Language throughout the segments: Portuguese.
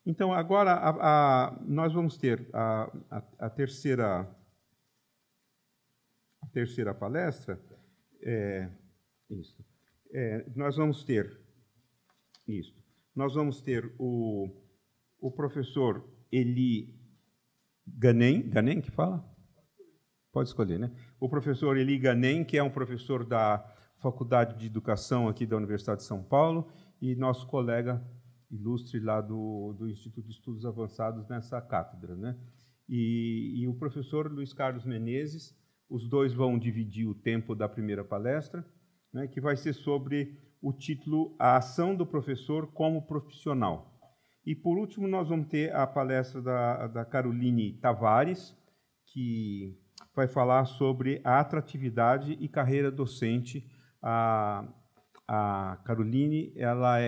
Então, agora nós vamos ter a terceira palestra. Nós vamos ter isso. Nós vamos ter o professor Eli Ghanem, que fala? Pode escolher, né? O professor Eli Ghanem, que é um professor da Faculdade de Educação aqui da Universidade de São Paulo e nosso colega ilustre lá do Instituto de Estudos Avançados nessa cátedra, né? E o professor Luiz Carlos Menezes, os dois vão dividir o tempo da primeira palestra, né, que vai ser sobre o título A Ação do Professor como Profissional. E, por último, nós vamos ter a palestra da Caroline Tavares, que vai falar sobre a atratividade e carreira docente. A Caroline, ela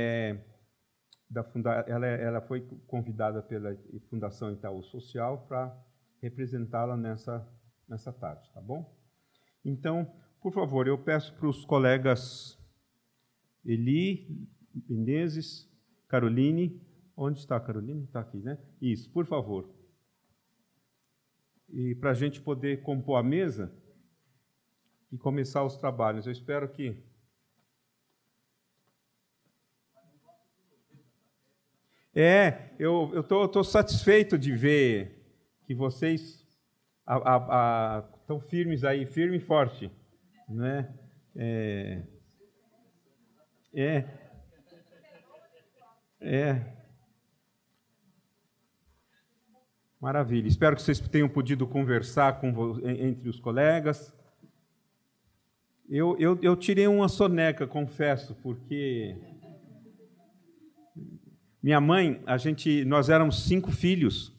foi convidada pela Fundação Itaú Social para representá-la nessa tarde, tá bom? Então, por favor, eu peço para os colegas Eli, Menezes, Caroline. Onde está a Caroline? Está aqui, né? Isso, por favor. E para a gente poder compor a mesa e começar os trabalhos. Eu espero que... eu estou satisfeito de ver que vocês estão firmes aí, firme e forte, né? Maravilha. Espero que vocês tenham podido conversar entre os colegas. Eu tirei uma soneca, confesso, porque minha mãe, nós éramos 5 filhos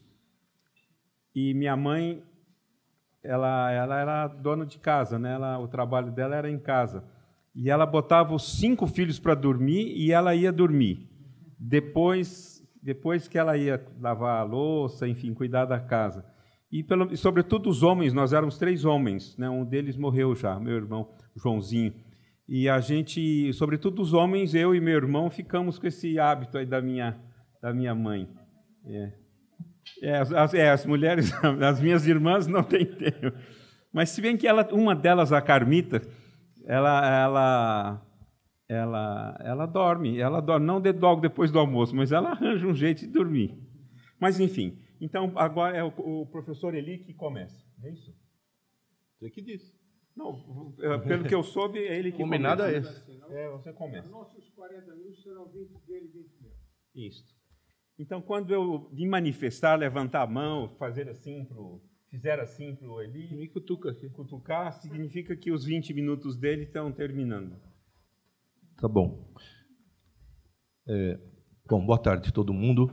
e minha mãe, ela era dona de casa, né? O trabalho dela era em casa. E ela botava os 5 filhos para dormir e ela ia dormir. Depois que ela ia lavar a louça, enfim, cuidar da casa. E, sobretudo, os homens, nós éramos 3 homens, né? Um deles morreu já, meu irmão, Joãozinho. E a gente, sobretudo os homens, eu e meu irmão, ficamos com esse hábito aí da minha mãe. As mulheres, as minhas irmãs não têm tempo. Mas se bem que uma delas, a Carmita, ela dorme, não logo depois do almoço, mas ela arranja um jeito de dormir. Mas, enfim, então agora é o professor Eli que começa. É isso? Você que disse. Não, pelo que eu soube, é ele que combinado começa. Combinado é esse. Você começa. Os nossos 40 minutos serão 20 dele e 20 meus. Isso. Então, quando eu me manifestar, levantar a mão, fizer assim para o Eli, Me cutuca aqui. cutucar, significa que os 20 minutos dele estão terminando. Tá bom. Bom, boa tarde a todo mundo.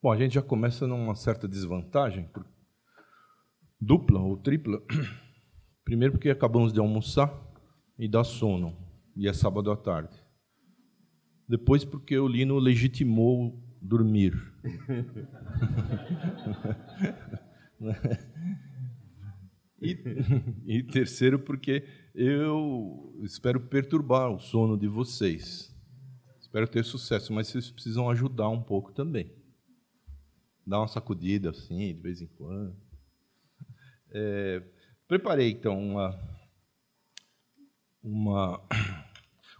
Bom, a gente já começa numa certa desvantagem, dupla ou tripla. Primeiro porque acabamos de almoçar e dá sono, e é sábado à tarde. Depois porque o Lino legitimou dormir. E terceiro porque eu espero perturbar o sono de vocês. Espero ter sucesso, mas vocês precisam ajudar um pouco também. Dar uma sacudida assim, de vez em quando. Preparei, então,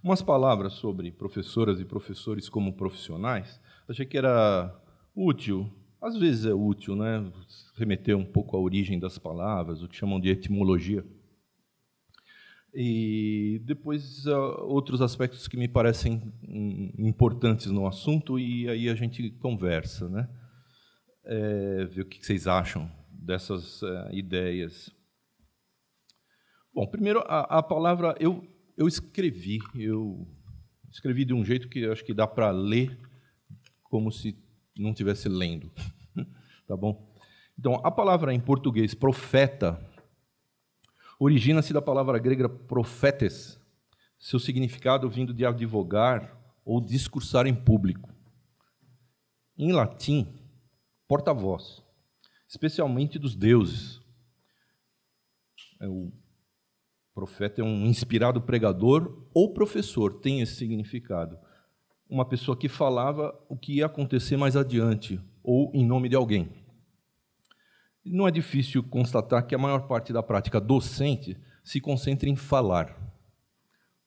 umas palavras sobre professoras e professores como profissionais. Achei que era útil. Às vezes é útil, né? Remeter um pouco à origem das palavras, o que chamam de etimologia. E depois outros aspectos que me parecem importantes no assunto, e aí a gente conversa, né? Ver o que vocês acham dessas ideias. Bom, primeiro, a palavra eu escrevi de um jeito que eu acho que dá para ler como se não estivesse lendo. Tá bom? Então, a palavra em português, profeta, origina-se da palavra grega profetes, seu significado vindo de advogar ou discursar em público. Em latim, porta-voz, especialmente dos deuses. O profeta é um inspirado pregador ou professor, tem esse significado. Uma pessoa que falava o que ia acontecer mais adiante, ou em nome de alguém. Não é difícil constatar que a maior parte da prática docente se concentra em falar,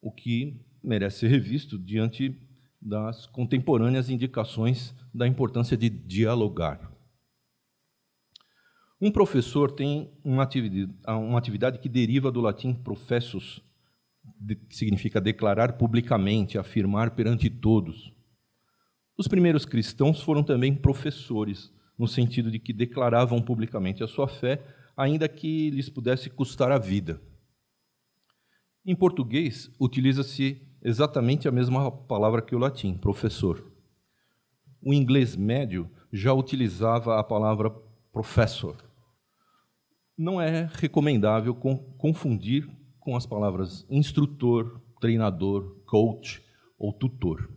o que merece ser revisto diante das contemporâneas indicações da importância de dialogar. Um professor tem uma atividade que deriva do latim professus, que significa declarar publicamente, afirmar perante todos. Os primeiros cristãos foram também professores, no sentido de que declaravam publicamente a sua fé, ainda que lhes pudesse custar a vida. Em português, utiliza-se exatamente a mesma palavra que o latim, professor. O inglês médio já utilizava a palavra professor. Não é recomendável confundir com as palavras instrutor, treinador, coach ou tutor.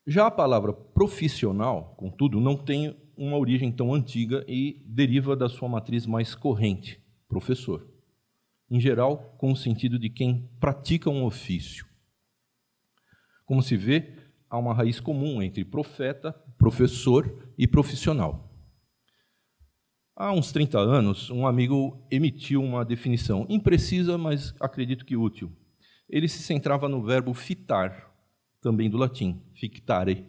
Já a palavra profissional, contudo, não tem uma origem tão antiga e deriva da sua matriz mais corrente, professor. Em geral, com o sentido de quem pratica um ofício. Como se vê, há uma raiz comum entre profeta, professor e profissional. Há uns 30 anos, um amigo emitiu uma definição imprecisa, mas acredito que útil. Ele se centrava no verbo fitar, também do latim, fictare,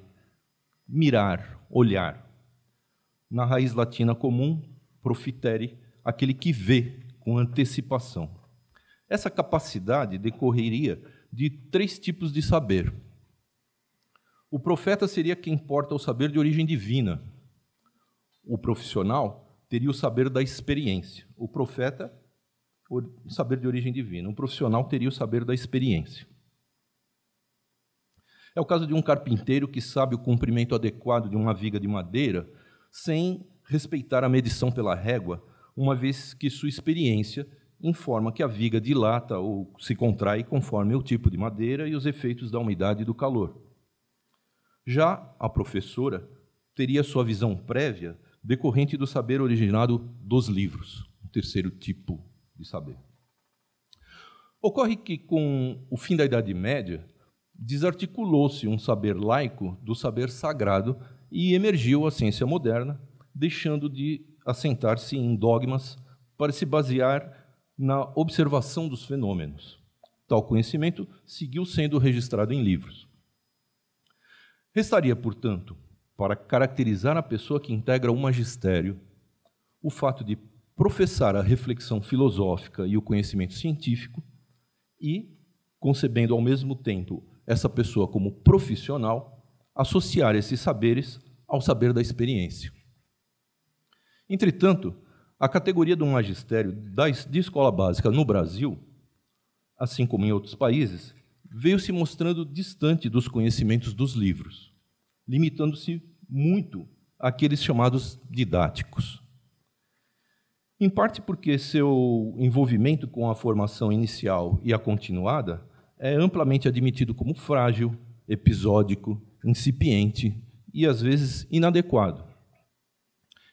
mirar, olhar. Na raiz latina comum, profitere, aquele que vê com antecipação. Essa capacidade decorreria de 3 tipos de saber. O profeta seria quem porta o saber de origem divina. O profissional teria o saber da experiência. O profeta, o saber de origem divina. O profissional teria o saber da experiência. É o caso de um carpinteiro que sabe o comprimento adequado de uma viga de madeira sem respeitar a medição pela régua, uma vez que sua experiência informa que a viga dilata ou se contrai conforme o tipo de madeira e os efeitos da umidade e do calor. Já a professora teria sua visão prévia decorrente do saber originado dos livros, o terceiro tipo de saber. Ocorre que, com o fim da Idade Média, desarticulou-se um saber laico do saber sagrado e emergiu a ciência moderna, deixando de assentar-se em dogmas para se basear na observação dos fenômenos. Tal conhecimento seguiu sendo registrado em livros. Restaria, portanto, para caracterizar a pessoa que integra o magistério, o fato de professar a reflexão filosófica e o conhecimento científico e, concebendo ao mesmo tempo essa pessoa como profissional, associar esses saberes ao saber da experiência. Entretanto, a categoria do magistério de escola básica no Brasil, assim como em outros países, veio se mostrando distante dos conhecimentos dos livros, limitando-se muito àqueles chamados didáticos. Em parte porque seu envolvimento com a formação inicial e a continuada é amplamente admitido como frágil, episódico, incipiente e, às vezes, inadequado.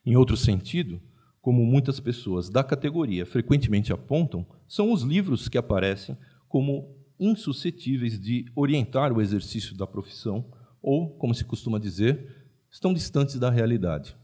Em outro sentido, como muitas pessoas da categoria frequentemente apontam, são os livros que aparecem como insuscetíveis de orientar o exercício da profissão ou, como se costuma dizer, estão distantes da realidade.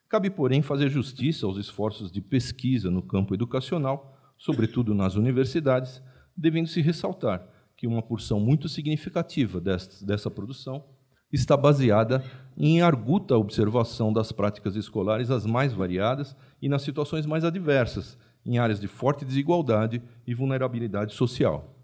Cabe, porém, fazer justiça aos esforços de pesquisa no campo educacional, sobretudo nas universidades, devendo-se ressaltar que uma porção muito significativa dessa produção está baseada em arguta observação das práticas escolares as mais variadas e nas situações mais adversas, em áreas de forte desigualdade e vulnerabilidade social.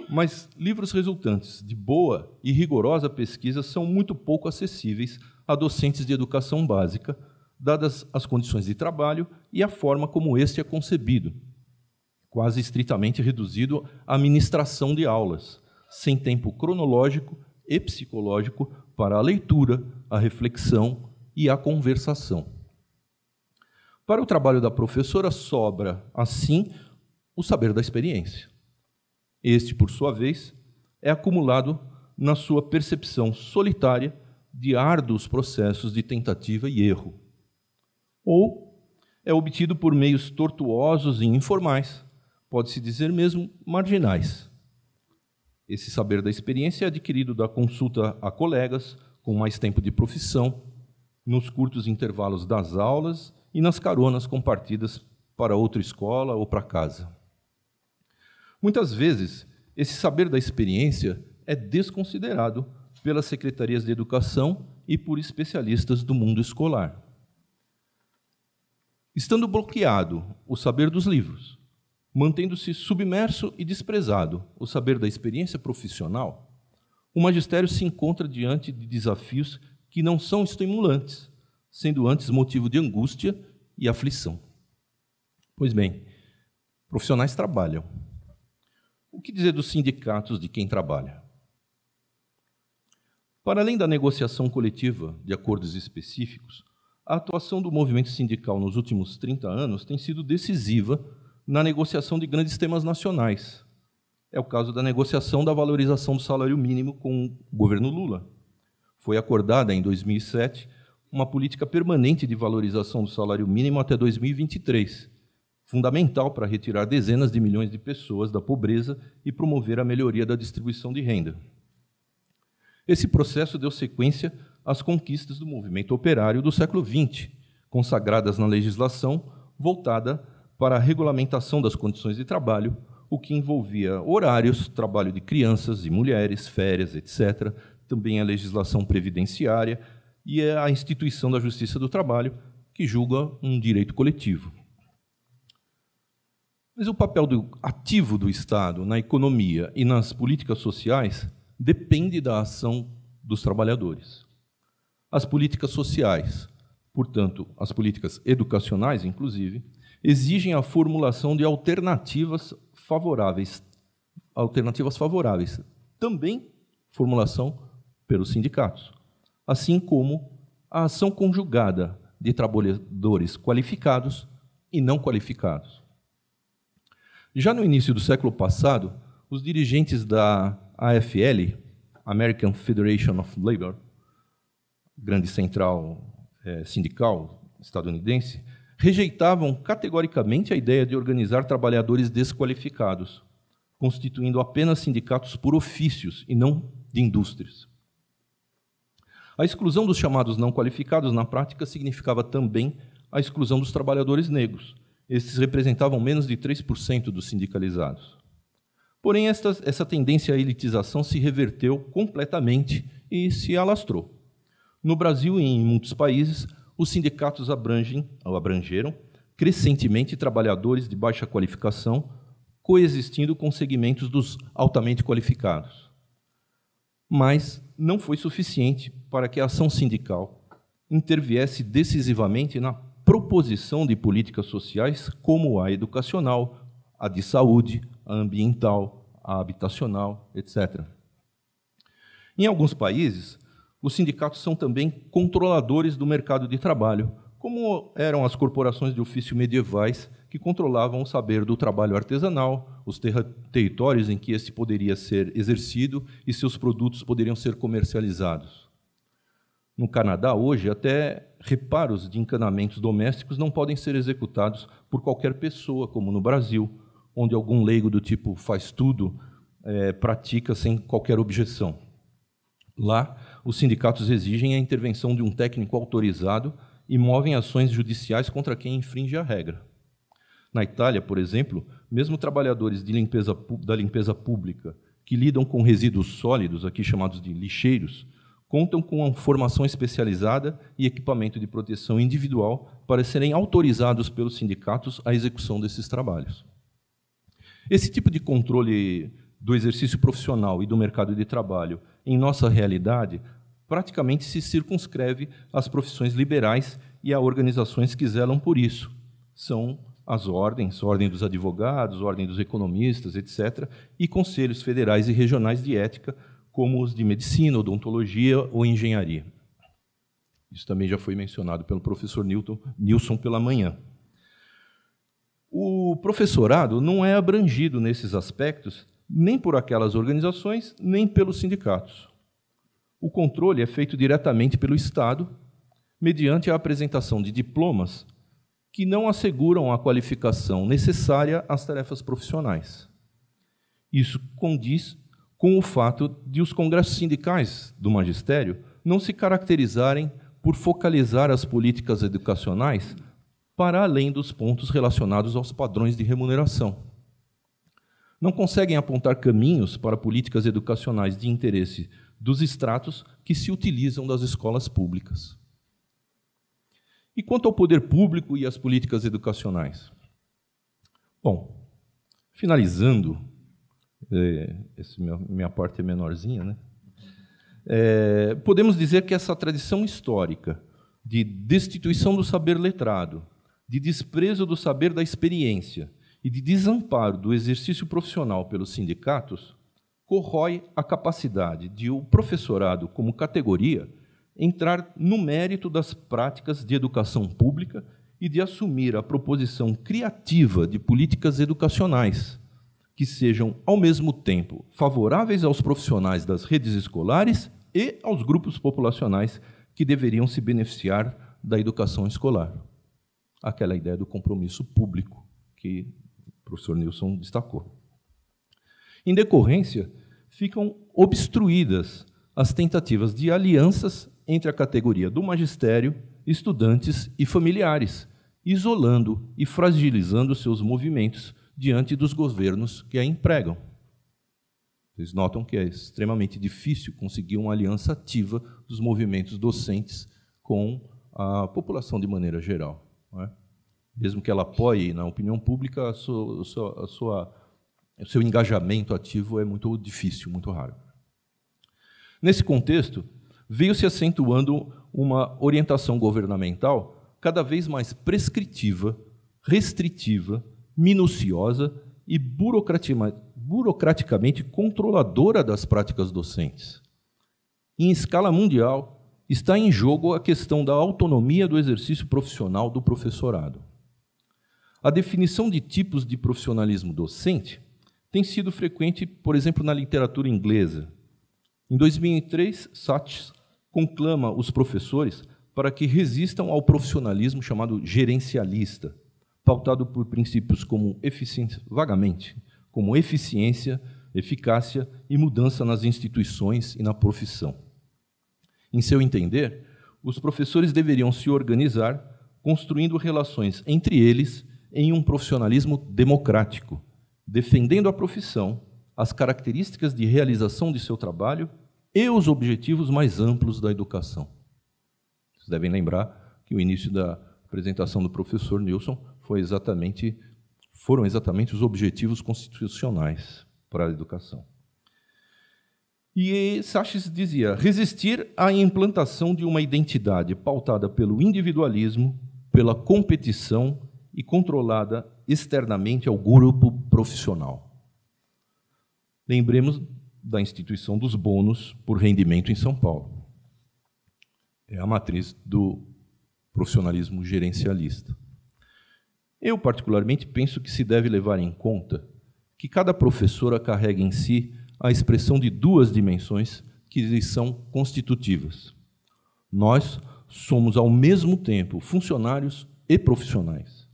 Mas livros resultantes de boa e rigorosa pesquisa são muito pouco acessíveis a docentes de educação básica, dadas as condições de trabalho e a forma como este é concebido, quase estritamente reduzido à ministração de aulas, sem tempo cronológico e psicológico para a leitura, a reflexão e a conversação. Para o trabalho da professora sobra, assim, o saber da experiência. Este, por sua vez, é acumulado na sua percepção solitária de árduos processos de tentativa e erro, ou é obtido por meios tortuosos e informais, pode-se dizer mesmo marginais. Esse saber da experiência é adquirido da consulta a colegas com mais tempo de profissão, nos curtos intervalos das aulas e nas caronas compartidas para outra escola ou para casa. Muitas vezes, esse saber da experiência é desconsiderado pelas secretarias de educação e por especialistas do mundo escolar. Estando bloqueado o saber dos livros, mantendo-se submerso e desprezado o saber da experiência profissional, o magistério se encontra diante de desafios que não são estimulantes, sendo antes motivo de angústia e aflição. Pois bem, profissionais trabalham. O que dizer dos sindicatos de quem trabalha? Para além da negociação coletiva de acordos específicos, a atuação do movimento sindical nos últimos 30 anos tem sido decisiva na negociação de grandes temas nacionais. É o caso da negociação da valorização do salário mínimo com o governo Lula. Foi acordada, em 2007, uma política permanente de valorização do salário mínimo até 2023, fundamental para retirar dezenas de milhões de pessoas da pobreza e promover a melhoria da distribuição de renda. Esse processo deu sequência às conquistas do movimento operário do século XX, consagradas na legislação voltada para a regulamentação das condições de trabalho, o que envolvia horários, trabalho de crianças e mulheres, férias, etc., também a legislação previdenciária e a instituição da Justiça do Trabalho, que julga um direito coletivo. Mas o papel ativo do Estado na economia e nas políticas sociais depende da ação dos trabalhadores. As políticas sociais, portanto, as políticas educacionais, inclusive, exigem a formulação de alternativas favoráveis, também formulação pelos sindicatos, assim como a ação conjugada de trabalhadores qualificados e não qualificados. Já no início do século passado, os dirigentes da AFL, American Federation of Labor, grande central sindical estadunidense, rejeitavam categoricamente a ideia de organizar trabalhadores desqualificados, constituindo apenas sindicatos por ofícios e não de indústrias. A exclusão dos chamados não qualificados, na prática, significava também a exclusão dos trabalhadores negros. Estes representavam menos de 3% dos sindicalizados. Porém, essa tendência à elitização se reverteu completamente e se alastrou. No Brasil e em muitos países, os sindicatos abrangeram crescentemente trabalhadores de baixa qualificação, coexistindo com segmentos dos altamente qualificados. Mas não foi suficiente para que a ação sindical interviesse decisivamente na proposição de políticas sociais como a educacional, a de saúde, a ambiental, a habitacional, etc. Em alguns países, os sindicatos são também controladores do mercado de trabalho, como eram as corporações de ofício medievais que controlavam o saber do trabalho artesanal, os territórios em que esse poderia ser exercido e seus produtos poderiam ser comercializados. No Canadá, hoje, até reparos de encanamentos domésticos não podem ser executados por qualquer pessoa, como no Brasil, onde algum leigo do tipo faz tudo pratica sem qualquer objeção. Lá, os sindicatos exigem a intervenção de um técnico autorizado e movem ações judiciais contra quem infringe a regra. Na Itália, por exemplo, mesmo trabalhadores da limpeza pública que lidam com resíduos sólidos, aqui chamados de lixeiros, contam com uma formação especializada e equipamento de proteção individual para serem autorizados pelos sindicatos à execução desses trabalhos. Esse tipo de controle do exercício profissional e do mercado de trabalho em nossa realidade praticamente se circunscreve às profissões liberais e a organizações que zelam por isso. São as ordens, ordem dos advogados, ordem dos economistas, etc., e conselhos federais e regionais de ética, como os de medicina, odontologia ou engenharia. Isso também já foi mencionado pelo professor Nilson pela manhã. O professorado não é abrangido nesses aspectos nem por aquelas organizações, nem pelos sindicatos. O controle é feito diretamente pelo Estado, mediante a apresentação de diplomas que não asseguram a qualificação necessária às tarefas profissionais. Isso condiz com o fato de os congressos sindicais do magistério não se caracterizarem por focalizar as políticas educacionais para além dos pontos relacionados aos padrões de remuneração. Não conseguem apontar caminhos para políticas educacionais de interesse dos estratos que se utilizam das escolas públicas. E quanto ao poder público e às políticas educacionais? Bom, finalizando, minha parte é menorzinha, né? Podemos dizer que essa tradição histórica de destituição do saber letrado, de desprezo do saber da experiência e de desamparo do exercício profissional pelos sindicatos corrói a capacidade de o professorado, como categoria, entrar no mérito das práticas de educação pública e de assumir a proposição criativa de políticas educacionais que sejam, ao mesmo tempo, favoráveis aos profissionais das redes escolares e aos grupos populacionais que deveriam se beneficiar da educação escolar. Aquela ideia do compromisso público que o professor Nilson destacou. Em decorrência, ficam obstruídas as tentativas de alianças entre a categoria do magistério, estudantes e familiares, isolando e fragilizando seus movimentos diante dos governos que a empregam. Vocês notam que é extremamente difícil conseguir uma aliança ativa dos movimentos docentes com a população de maneira geral, não é? Mesmo que ela apoie na opinião pública, o seu engajamento ativo é muito difícil, muito raro. Nesse contexto, veio se acentuando uma orientação governamental cada vez mais prescritiva, restritiva, minuciosa e burocraticamente controladora das práticas docentes. Em escala mundial, está em jogo a questão da autonomia do exercício profissional do professorado. A definição de tipos de profissionalismo docente tem sido frequente, por exemplo, na literatura inglesa. Em 2003, Sachs conclama os professores para que resistam ao profissionalismo chamado gerencialista, pautado por princípios como eficiência, vagamente, como eficiência, eficácia e mudança nas instituições e na profissão. Em seu entender, os professores deveriam se organizar construindo relações entre eles em um profissionalismo democrático, defendendo a profissão, as características de realização de seu trabalho e os objetivos mais amplos da educação. Vocês devem lembrar que o início da apresentação do professor Nilson foram exatamente os objetivos constitucionais para a educação. E Sachs dizia: resistir à implantação de uma identidade pautada pelo individualismo, pela competição e controlada externamente ao grupo profissional. Lembremos da instituição dos bônus por rendimento em São Paulo. É a matriz do profissionalismo gerencialista. Eu, particularmente, penso que se deve levar em conta que cada professora carrega em si a expressão de duas dimensões que lhes são constitutivas. Nós somos, ao mesmo tempo, funcionários e profissionais.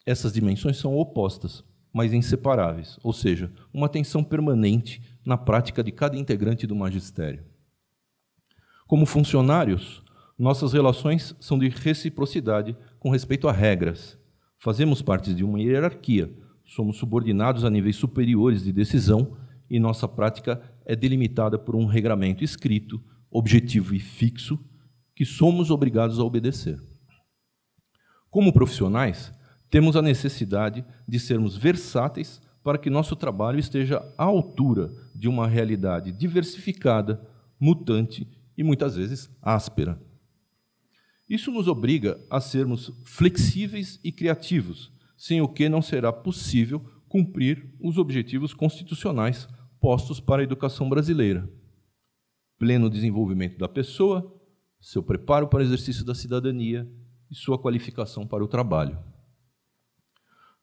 Essas dimensões são opostas, mas inseparáveis, ou seja, uma tensão permanente na prática de cada integrante do magistério. Como funcionários, nossas relações são de reciprocidade com respeito a regras. Fazemos parte de uma hierarquia, somos subordinados a níveis superiores de decisão e nossa prática é delimitada por um regramento escrito, objetivo e fixo, que somos obrigados a obedecer. Como profissionais, temos a necessidade de sermos versáteis para que nosso trabalho esteja à altura de uma realidade diversificada, mutante e, muitas vezes, áspera. Isso nos obriga a sermos flexíveis e criativos, sem o que não será possível cumprir os objetivos constitucionais postos para a educação brasileira. Pleno desenvolvimento da pessoa, seu preparo para o exercício da cidadania e sua qualificação para o trabalho.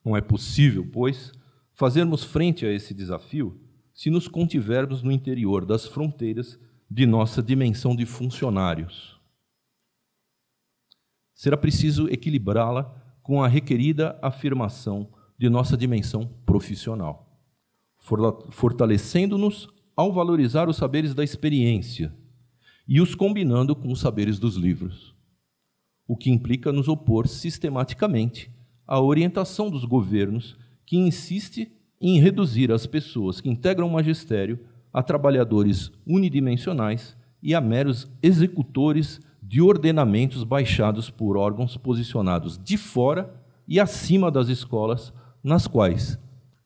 Não é possível, pois, fazermos frente a esse desafio se nos contivermos no interior das fronteiras de nossa dimensão de funcionários. Será preciso equilibrá-la com a requerida afirmação de nossa dimensão profissional, fortalecendo-nos ao valorizar os saberes da experiência e os combinando com os saberes dos livros, o que implica nos opor sistematicamente à orientação dos governos que insiste em reduzir as pessoas que integram o magistério a trabalhadores unidimensionais e a meros executores de ordenamentos baixados por órgãos posicionados de fora e acima das escolas, nas quais,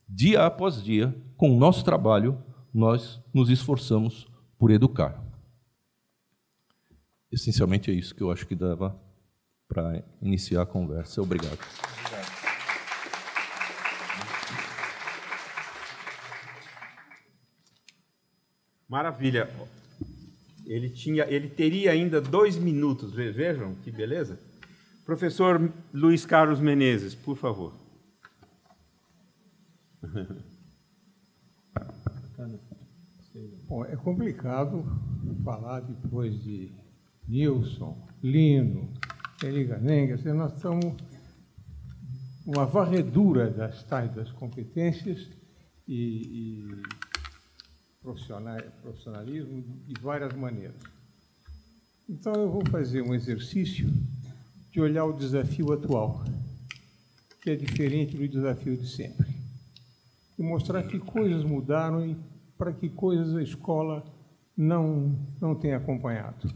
dia após dia, com o nosso trabalho, nós nos esforçamos por educar. Essencialmente é isso que eu acho que dava para iniciar a conversa. Obrigado. Maravilha. Ele teria ainda 2 minutos. Vejam que beleza. Professor Luiz Carlos Menezes, por favor. Bom, é complicado falar depois de Nilson, Lino, Eli Ganenga. Nós estamos uma varredura das tais das competências e profissionalismo de várias maneiras. Então, eu vou fazer um exercício de olhar o desafio atual, que é diferente do desafio de sempre, e mostrar que coisas mudaram e para que coisas a escola não tem acompanhado.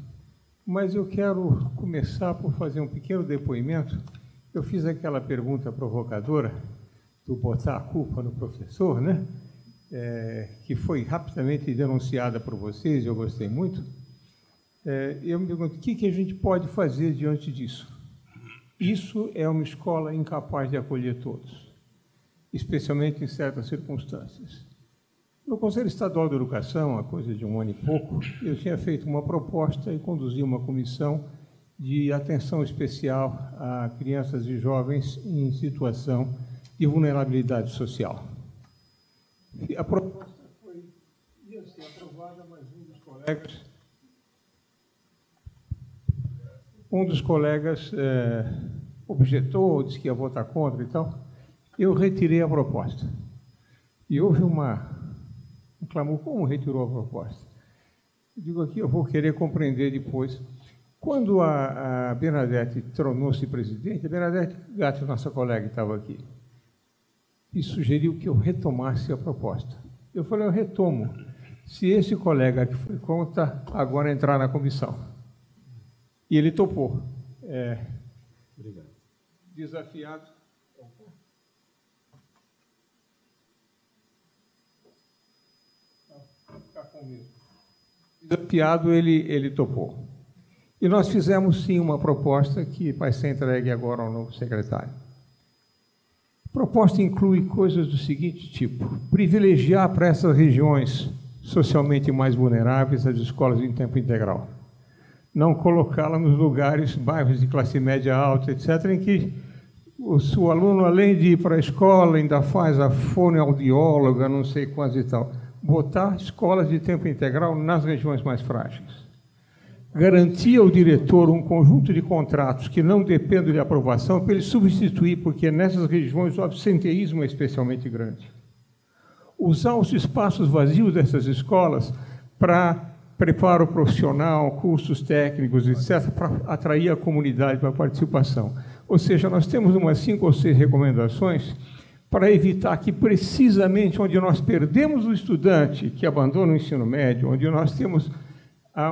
Mas eu quero começar por fazer um pequeno depoimento. Eu fiz aquela pergunta provocadora do botar a culpa no professor, né? Que foi rapidamente denunciada por vocês, eu gostei muito. Eu me pergunto, o que a gente pode fazer diante disso? Isso é uma escola incapaz de acolher todos, especialmente em certas circunstâncias. No Conselho Estadual de Educação, há coisa de 1 ano e pouco, eu tinha feito uma proposta e conduzi uma comissão de atenção especial a crianças e jovens em situação de vulnerabilidade social. A proposta ia ser aprovada, mas um dos colegas objetou, disse que ia votar contra e tal. Eu retirei a proposta. E houve um clamor, como retirou a proposta? Eu digo aqui, eu vou querer compreender depois. Quando a Bernadette tornou-se presidente, a Bernadette Gatti, nossa colega, estava aqui, e sugeriu que eu retomasse a proposta. Eu falei, eu retomo, se esse colega que foi contra agora entrar na comissão. E ele topou. Obrigado. Desafiado. Desafiado, ele topou. E nós fizemos, sim, uma proposta que vai ser entregue agora ao novo secretário. A proposta inclui coisas do seguinte tipo: privilegiar para essas regiões socialmente mais vulneráveis as escolas em tempo integral. Não colocá-la nos lugares, bairros de classe média alta, etc., em que o seu aluno, além de ir para a escola, ainda faz a fonoaudióloga, não sei quantos e tal. Botar escolas de tempo integral nas regiões mais frágeis. Garantir ao diretor um conjunto de contratos que não dependam de aprovação para ele substituir, porque nessas regiões o absenteísmo é especialmente grande. Usar os espaços vazios dessas escolas para preparo profissional, cursos técnicos, etc., para atrair a comunidade para a participação. Ou seja, nós temos umas 5 ou 6 recomendações para evitar que, precisamente onde nós perdemos o estudante que abandona o ensino médio, onde nós temos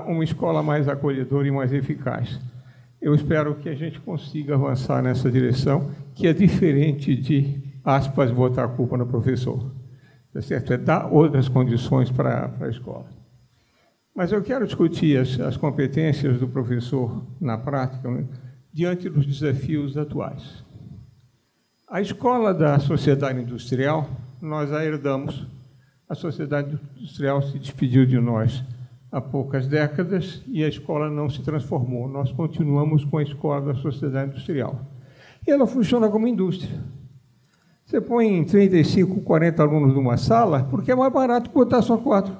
uma escola mais acolhedora e mais eficaz. Eu espero que a gente consiga avançar nessa direção, que é diferente de, aspas, botar a culpa no professor. Tá certo? É dar outras condições para a escola. Mas eu quero discutir as competências do professor na prática, né, diante dos desafios atuais. A escola da sociedade industrial, nós a herdamos. A sociedade industrial se despediu de nós há poucas décadas e a escola não se transformou. Nós continuamos com a escola da sociedade industrial. E ela funciona como indústria. Você põe 35, 40 alunos numa sala, porque é mais barato botar só 4.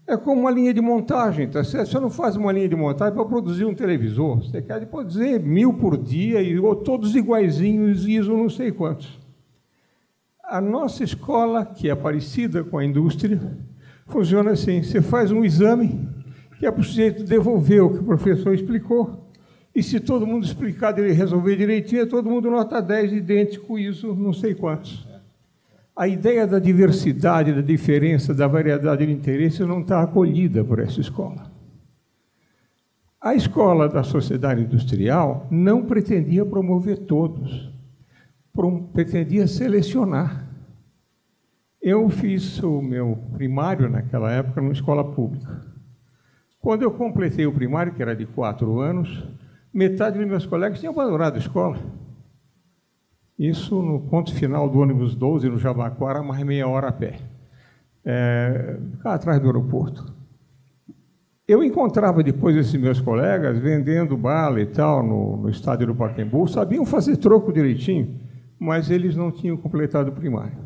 É como uma linha de montagem, tá certo? Você não faz uma linha de montagem para produzir um televisor. Você quer produzir 1000 por dia, e todos iguaizinhos, ISO não sei quantos. A nossa escola, que é parecida com a indústria, funciona assim. Você faz um exame, que é para o sujeito devolver o que o professor explicou, e se todo mundo explicar e resolver direitinho, todo mundo nota 10, idêntico, ISO não sei quantos. A ideia da diversidade, da diferença, da variedade de interesses não está acolhida por essa escola. A escola da sociedade industrial não pretendia promover todos, pretendia selecionar. Eu fiz o meu primário, naquela época, numa escola pública. Quando eu completei o primário, que era de 4 anos, metade dos meus colegas tinham abandonado a escola. Isso no ponto final do ônibus 12, no Jabaquara, mais meia hora a pé. Cá atrás do aeroporto. Eu encontrava depois esses meus colegas vendendo bala e tal no estádio do Pacaembu, sabiam fazer troco direitinho, mas eles não tinham completado o primário.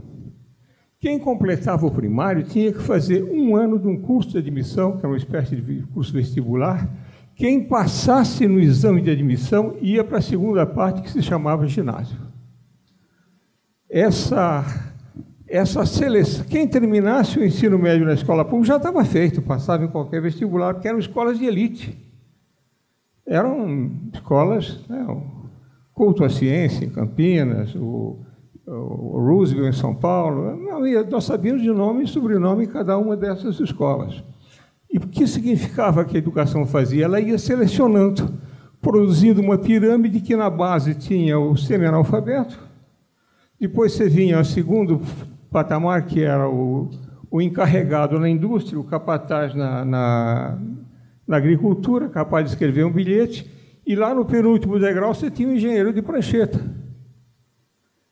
Quem completava o primário tinha que fazer 1 ano de um curso de admissão, que era uma espécie de curso vestibular. Quem passasse no exame de admissão ia para a segunda parte, que se chamava ginásio. Essa seleção, quem terminasse o ensino médio na escola pública já estava feito, passava em qualquer vestibular, porque eram escolas de elite. Eram escolas, o Culto à Ciência, em Campinas, o Roosevelt, em São Paulo. Nós sabíamos de nome e sobrenome em cada uma dessas escolas. E o que significava que a educação fazia? Ela ia selecionando, produzindo uma pirâmide que na base tinha o semi-analfabeto, depois você vinha ao segundo patamar, que era o encarregado na indústria, o capataz na agricultura, capaz de escrever um bilhete, e lá no penúltimo degrau você tinha o engenheiro de prancheta.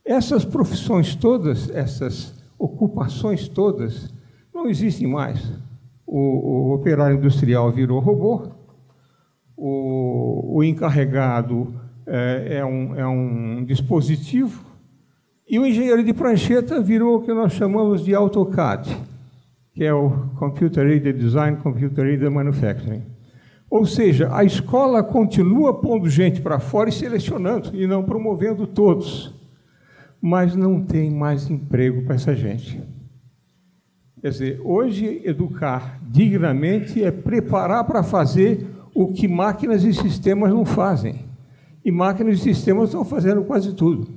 Essas profissões todas, essas ocupações todas, não existem mais. O operário industrial virou robô, o encarregado é um dispositivo, e o engenheiro de prancheta virou o que nós chamamos de AutoCAD, que é o Computer Aided Design, Computer Aided Manufacturing. Ou seja, a escola continua pondo gente para fora e selecionando, e não promovendo todos, mas não tem mais emprego para essa gente. Quer dizer, hoje, educar dignamente é preparar para fazer o que máquinas e sistemas não fazem. E máquinas e sistemas estão fazendo quase tudo.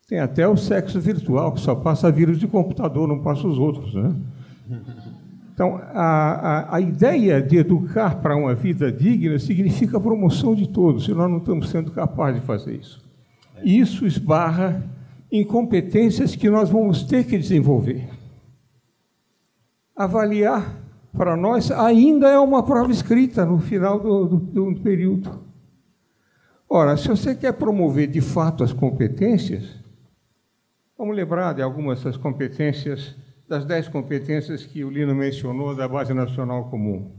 Tem até o sexo virtual, que só passa vírus de computador, não passa os outros, né? Então, a ideia de educar para uma vida digna significa a promoção de todos, e nós não estamos sendo capazes de fazer isso. E isso esbarra em competências que nós vamos ter que desenvolver. Avaliar, para nós, ainda é uma prova escrita no final do período. Ora, se você quer promover, de fato, as competências, vamos lembrar de algumas dessas competências, das 10 competências que o Lino mencionou da Base Nacional Comum,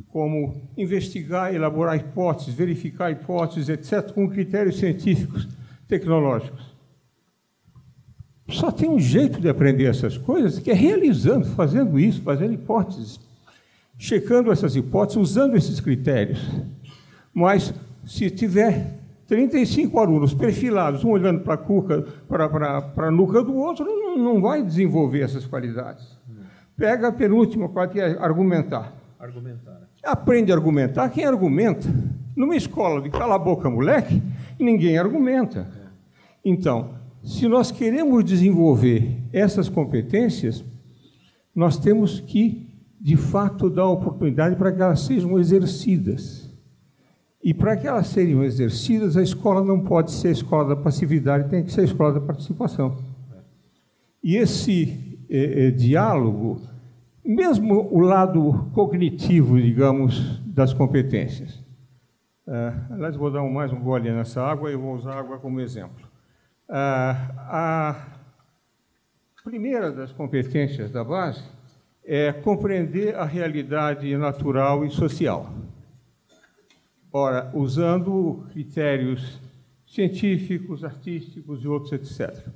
como investigar, elaborar hipóteses, verificar hipóteses, etc., com critérios científicos, tecnológicos. Só tem um jeito de aprender essas coisas, que é realizando, fazendo isso, fazendo hipóteses, checando essas hipóteses, usando esses critérios. Mas, se tiver 35 alunos perfilados, um olhando para a cuca, para a nuca do outro, não vai desenvolver essas qualidades. Pega a penúltima, que é argumentar. Aprende a argumentar. Quem argumenta? Numa escola de cala a boca, moleque, ninguém argumenta. Então, se nós queremos desenvolver essas competências, nós temos que, de fato, dar oportunidade para que elas sejam exercidas. E para que elas sejam exercidas, a escola não pode ser a escola da passividade, tem que ser a escola da participação. E esse diálogo, mesmo o lado cognitivo, digamos, das competências. Aliás, vou dar mais um gole nessa água e vou usar a água como exemplo. A primeira das competências da base é compreender a realidade natural e social. Ora, usando critérios científicos, artísticos e outros, etc.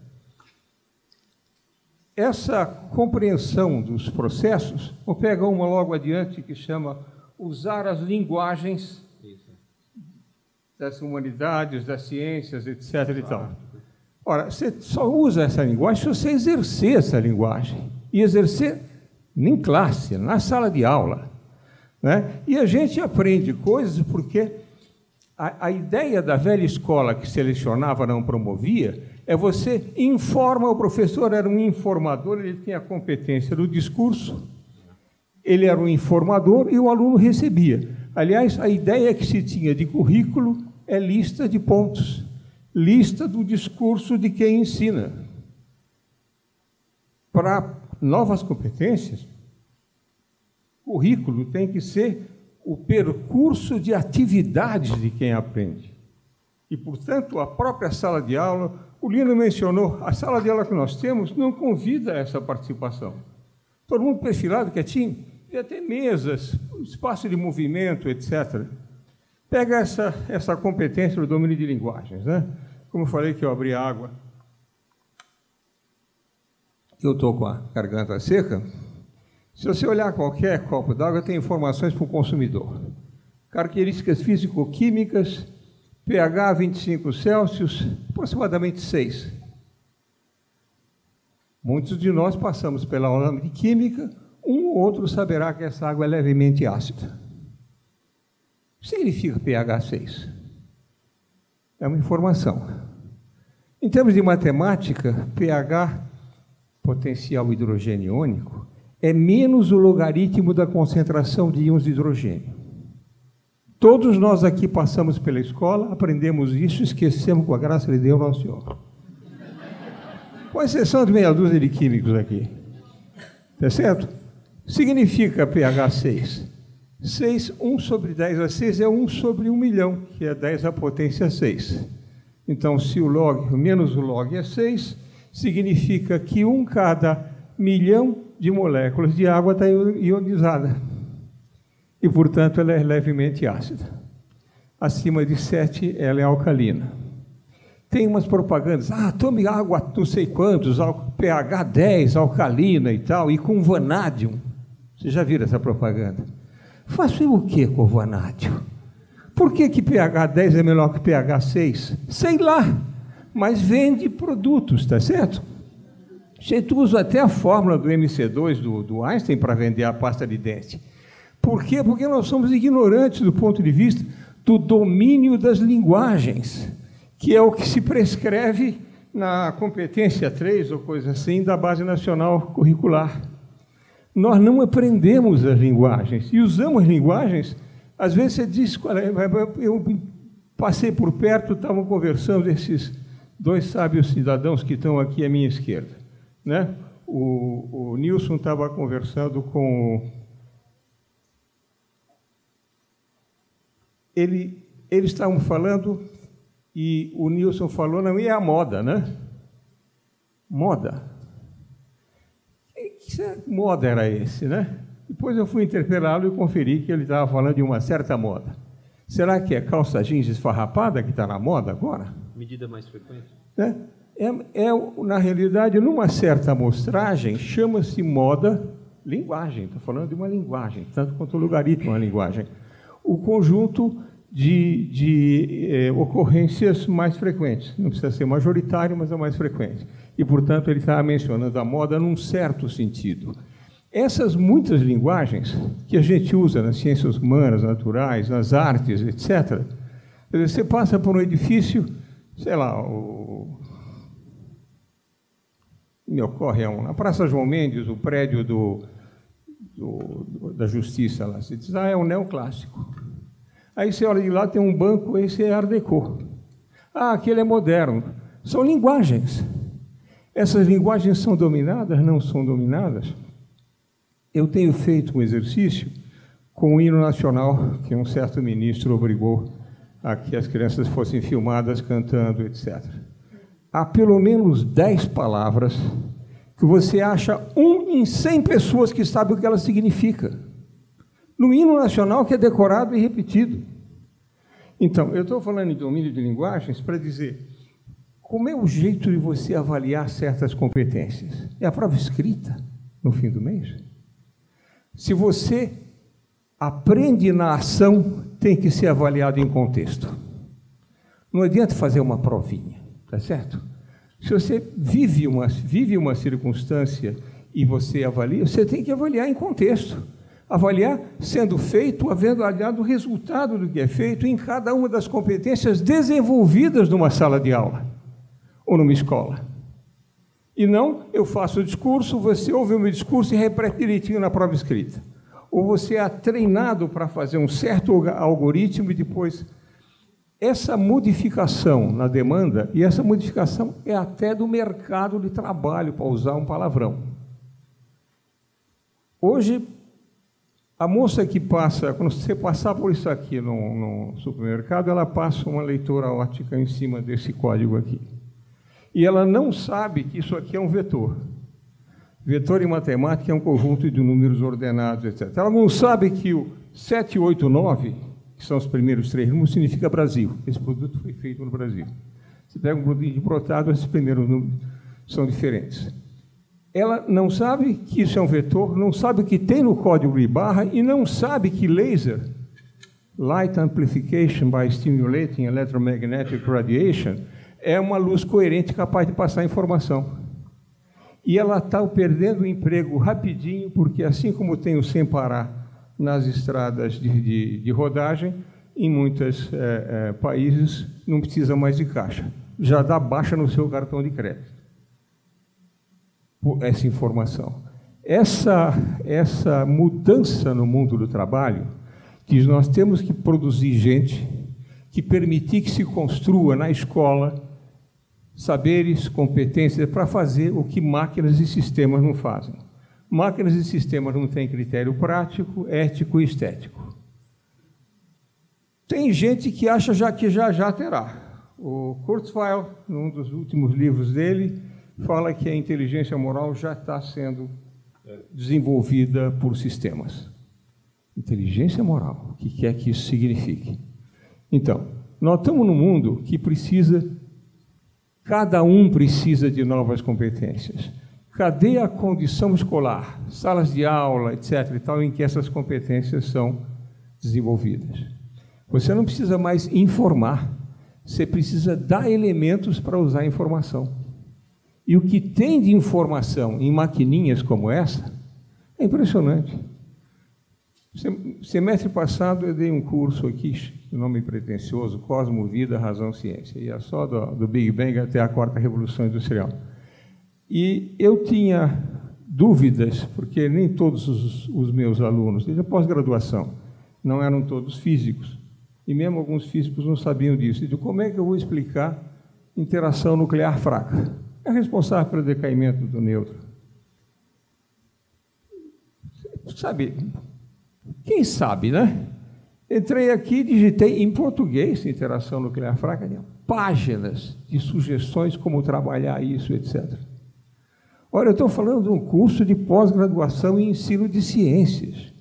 Essa compreensão dos processos, vou pegar uma logo adiante que chama usar as linguagens das humanidades, das ciências, etc. e tal. Ora, você só usa essa linguagem se você exercer essa linguagem. E exercer em classe, na sala de aula, né? E a gente aprende coisas porque a ideia da velha escola que selecionava, não promovia, é você informa, o professor era um informador, ele tinha a competência do discurso, ele era um informador e o aluno recebia. Aliás, a ideia que se tinha de currículo é lista de pontos, lista do discurso de quem ensina. Para novas competências, currículo tem que ser o percurso de atividades de quem aprende. E, portanto, a própria sala de aula, o Lino mencionou, a sala de aula que nós temos não convida a essa participação. Todo mundo perfilado, quietinho, devia ter mesas, espaço de movimento, etc. Pega essa competência do domínio de linguagens, né? Como eu falei que eu abri água, eu estou com a garganta seca. Se você olhar qualquer copo d'água, tem informações para o consumidor. Características físico-químicas, pH 25 Celsius, aproximadamente 6. Muitos de nós passamos pela aula de química, um ou outro saberá que essa água é levemente ácida. O que significa pH 6? É uma informação. Em termos de matemática, pH, potencial hidrogênio iônico, é menos o logaritmo da concentração de íons de hidrogênio. Todos nós aqui passamos pela escola, aprendemos isso, esquecemos com a graça de Deus, nosso Senhor. Com exceção de meia dúzia de químicos aqui. Tá certo? Significa pH 6. 6, 1 sobre 10 a 6 é 1 sobre 1 milhão, que é 10 à potência 6. Então, se o log, menos o log é 6, significa que 1 cada milhão de moléculas de água está ionizada. E, portanto, ela é levemente ácida. Acima de 7, ela é alcalina. Tem umas propagandas, tome água não sei quantos, pH 10, alcalina e tal, e com vanádio. Vocês já viram essa propaganda? Faço eu o que com o vanádio? Por que pH 10 é melhor que pH 6? Sei lá, mas vende produtos, tá certo? A gente usa até a fórmula do MC2 do Einstein para vender a pasta de dente. Por quê? Porque nós somos ignorantes do ponto de vista do domínio das linguagens, que é o que se prescreve na competência 3 ou coisa assim da Base Nacional Curricular. Nós não aprendemos as linguagens e usamos linguagens. Às vezes você diz, eu passei por perto, estavam conversando esses dois sábios cidadãos que estão aqui à minha esquerda, né? O Nilson estava conversando com eles estavam falando e o Nilson falou, não, e a moda, né? Moda. Que moda era esse, né? Depois eu fui interpelá-lo e conferi que ele estava falando de uma certa moda. Será que é calça jeans esfarrapada que está na moda agora? Medida mais frequente? Na realidade, numa certa amostragem, chama-se moda linguagem. Estou falando de uma linguagem, tanto quanto o logaritmo é uma linguagem. O conjunto de ocorrências mais frequentes. Não precisa ser majoritário, mas é mais frequente. E, portanto, ele estava mencionando a moda num certo sentido. Essas muitas linguagens que a gente usa nas ciências humanas, naturais, nas artes, etc., você passa por um edifício, sei lá, me ocorre na Praça João Mendes, o prédio da Justiça, lá, você diz, é um neoclássico. Aí você olha de lá, tem um banco, esse é Art Deco. Aquele é moderno. São linguagens. Essas linguagens são dominadas, não são dominadas? Eu tenho feito um exercício com o hino nacional, que um certo ministro obrigou a que as crianças fossem filmadas cantando, etc. Há pelo menos 10 palavras que você acha 1 em 100 pessoas que sabem o que ela significa. No hino nacional, que é decorado e repetido. Então, eu estou falando em domínio de linguagens para dizer como é o jeito de você avaliar certas competências. É a prova escrita, no fim do mês. Se você aprende na ação, tem que ser avaliado em contexto. Não adianta fazer uma provinha, tá certo? Se você vive uma circunstância e você avalia, você tem que avaliar em contexto. Avaliar sendo feito, havendo avaliado o resultado do que é feito em cada uma das competências desenvolvidas numa sala de aula ou numa escola. E não, eu faço o discurso, você ouve o meu discurso e repete direitinho na prova escrita. Ou você é treinado para fazer um certo algoritmo e depois... Essa modificação na demanda, e essa modificação é até do mercado de trabalho, para usar um palavrão. Hoje, a moça que passa, quando você passar por isso aqui no supermercado, ela passa uma leitora óptica em cima desse código aqui. E ela não sabe que isso aqui é um vetor. Vetor em matemática é um conjunto de números ordenados, etc. Ela não sabe que o 789... que são os primeiros 3 números, significa Brasil. Esse produto foi feito no Brasil. Você pega um produto importado, esses primeiros números são diferentes. Ela não sabe que isso é um vetor, não sabe o que tem no código de barra e não sabe que laser, Light Amplification by Stimulating Electromagnetic Radiation, é uma luz coerente capaz de passar informação. E ela está perdendo o emprego rapidinho, porque assim como tem o sem parar nas estradas de rodagem, em muitos países não precisa mais de caixa. Já dá baixa no seu cartão de crédito. Essa informação. Essa mudança no mundo do trabalho, que nós temos que produzir gente, que permitir que se construa na escola saberes, competências, para fazer o que máquinas e sistemas não fazem. Máquinas e sistemas não têm critério prático, ético e estético. Tem gente que acha que já terá. O Kurzweil, num dos últimos livros dele, fala que a inteligência moral já está sendo desenvolvida por sistemas. Inteligência moral, o que quer que isso signifique? Então, nós estamos num mundo que cada um precisa de novas competências. Cadê a condição escolar, salas de aula, etc., e tal, em que essas competências são desenvolvidas? Você não precisa mais informar, você precisa dar elementos para usar a informação. E o que tem de informação em maquininhas como essa é impressionante. Semestre passado eu dei um curso aqui, nome pretensioso, Cosmo, Vida, Razão, Ciência, e é só do Big Bang até a 4ª Revolução Industrial. E eu tinha dúvidas, porque nem todos os meus alunos, desde a pós-graduação, não eram todos físicos, e mesmo alguns físicos não sabiam disso. E como é que eu vou explicar interação nuclear fraca? É responsável pelo decaimento do nêutron. Sabe, quem sabe, né? Entrei aqui e digitei em português interação nuclear fraca, tinha páginas de sugestões como trabalhar isso, etc. Olha, eu estou falando de um curso de pós-graduação em ensino de ciências.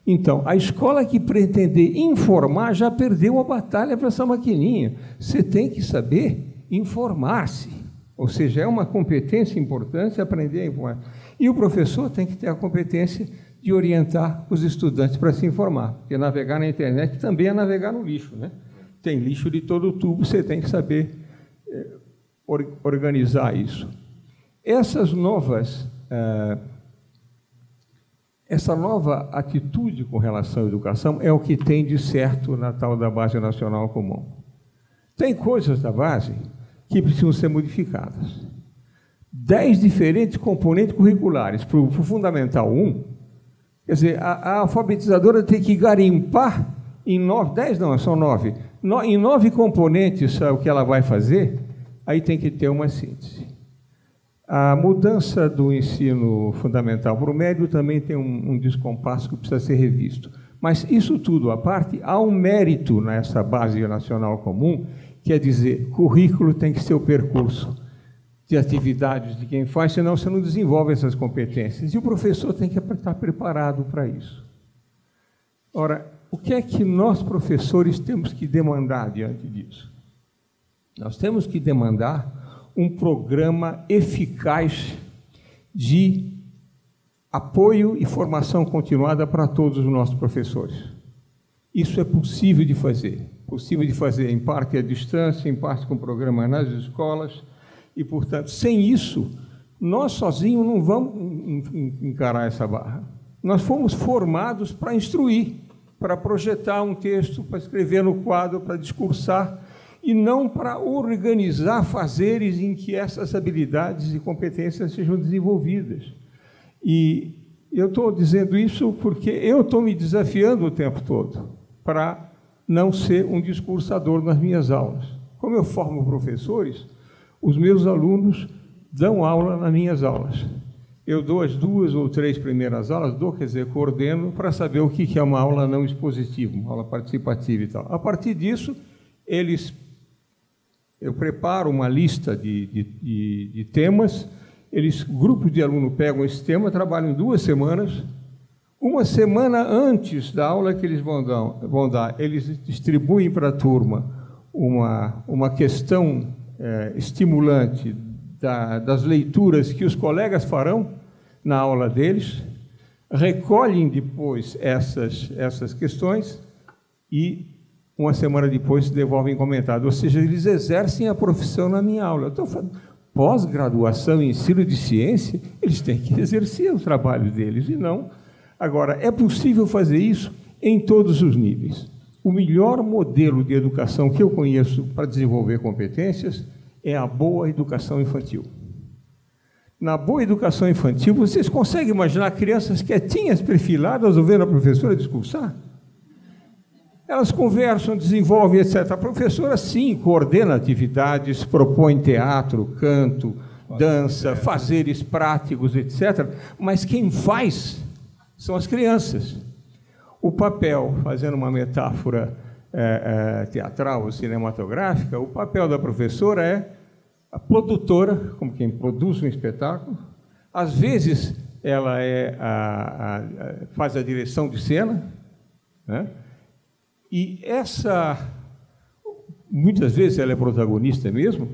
Então, a escola que pretender informar já perdeu a batalha para essa maquininha. Você tem que saber informar-se. Ou seja, é uma competência importante aprender a informar. E o professor tem que ter a competência de orientar os estudantes para se informar. Porque navegar na internet também é navegar no lixo, né? Tem lixo de todo tubo, você tem que saber organizar isso. Essa nova atitude com relação à educação é o que tem de certo na tal da Base Nacional Comum. Tem coisas da base que precisam ser modificadas. 10 diferentes componentes curriculares para o Fundamental 1, quer dizer, a alfabetizadora tem que garimpar em 10 não, são 9. Em 9 componentes, o que ela vai fazer, aí tem que ter uma síntese. A mudança do ensino fundamental para o médio também tem um descompasso que precisa ser revisto. Mas isso tudo à parte, há um mérito nessa Base Nacional Comum, quer dizer, currículo tem que ser o percurso de atividades de quem faz, senão você não desenvolve essas competências. E o professor tem que estar preparado para isso. Ora, O que é que nós, professores, temos que demandar diante disso? Nós temos que demandar um programa eficaz de apoio e formação continuada para todos os nossos professores. Isso é possível de fazer. Possível de fazer, em parte à distância, em parte com programa nas escolas. E, portanto, sem isso, nós sozinhos não vamos encarar essa barra. Nós fomos formados para instruir, para projetar um texto, para escrever no quadro, para discursar, e não para organizar fazeres em que essas habilidades e competências sejam desenvolvidas. E eu estou dizendo isso porque eu estou me desafiando o tempo todo para não ser um discursador nas minhas aulas. Como eu formo professores, os meus alunos dão aula nas minhas aulas. Eu dou as 2 ou 3 primeiras aulas, quer dizer, coordeno para saber o que é uma aula não expositiva, uma aula participativa e tal. A partir disso, eu preparo uma lista de temas, grupos de alunos pegam esse tema, trabalham 2 semanas. Uma semana antes da aula que eles vão dar, eles distribuem para a turma uma questão estimulante das leituras que os colegas farão na aula deles, recolhem depois essas questões e, uma semana depois, devolvem comentado. Ou seja, eles exercem a profissão na minha aula. Eu estou falando, pós-graduação em ensino de ciência, eles têm que exercer o trabalho deles e não. Agora, é possível fazer isso em todos os níveis. O melhor modelo de educação que eu conheço para desenvolver competências é a boa educação infantil. Na boa educação infantil, vocês conseguem imaginar crianças quietinhas, perfiladas, ouvindo a professora discursar? Elas conversam, desenvolvem, etc. A professora, sim, coordena atividades, propõe teatro, canto, dança, fazeres práticos, etc. Mas quem faz são as crianças. O papel, fazendo uma metáfora teatral ou cinematográfica, o papel da professora é a produtora, como quem produz um espetáculo. Às vezes, ela faz a direção de cena, né? E muitas vezes ela é protagonista mesmo,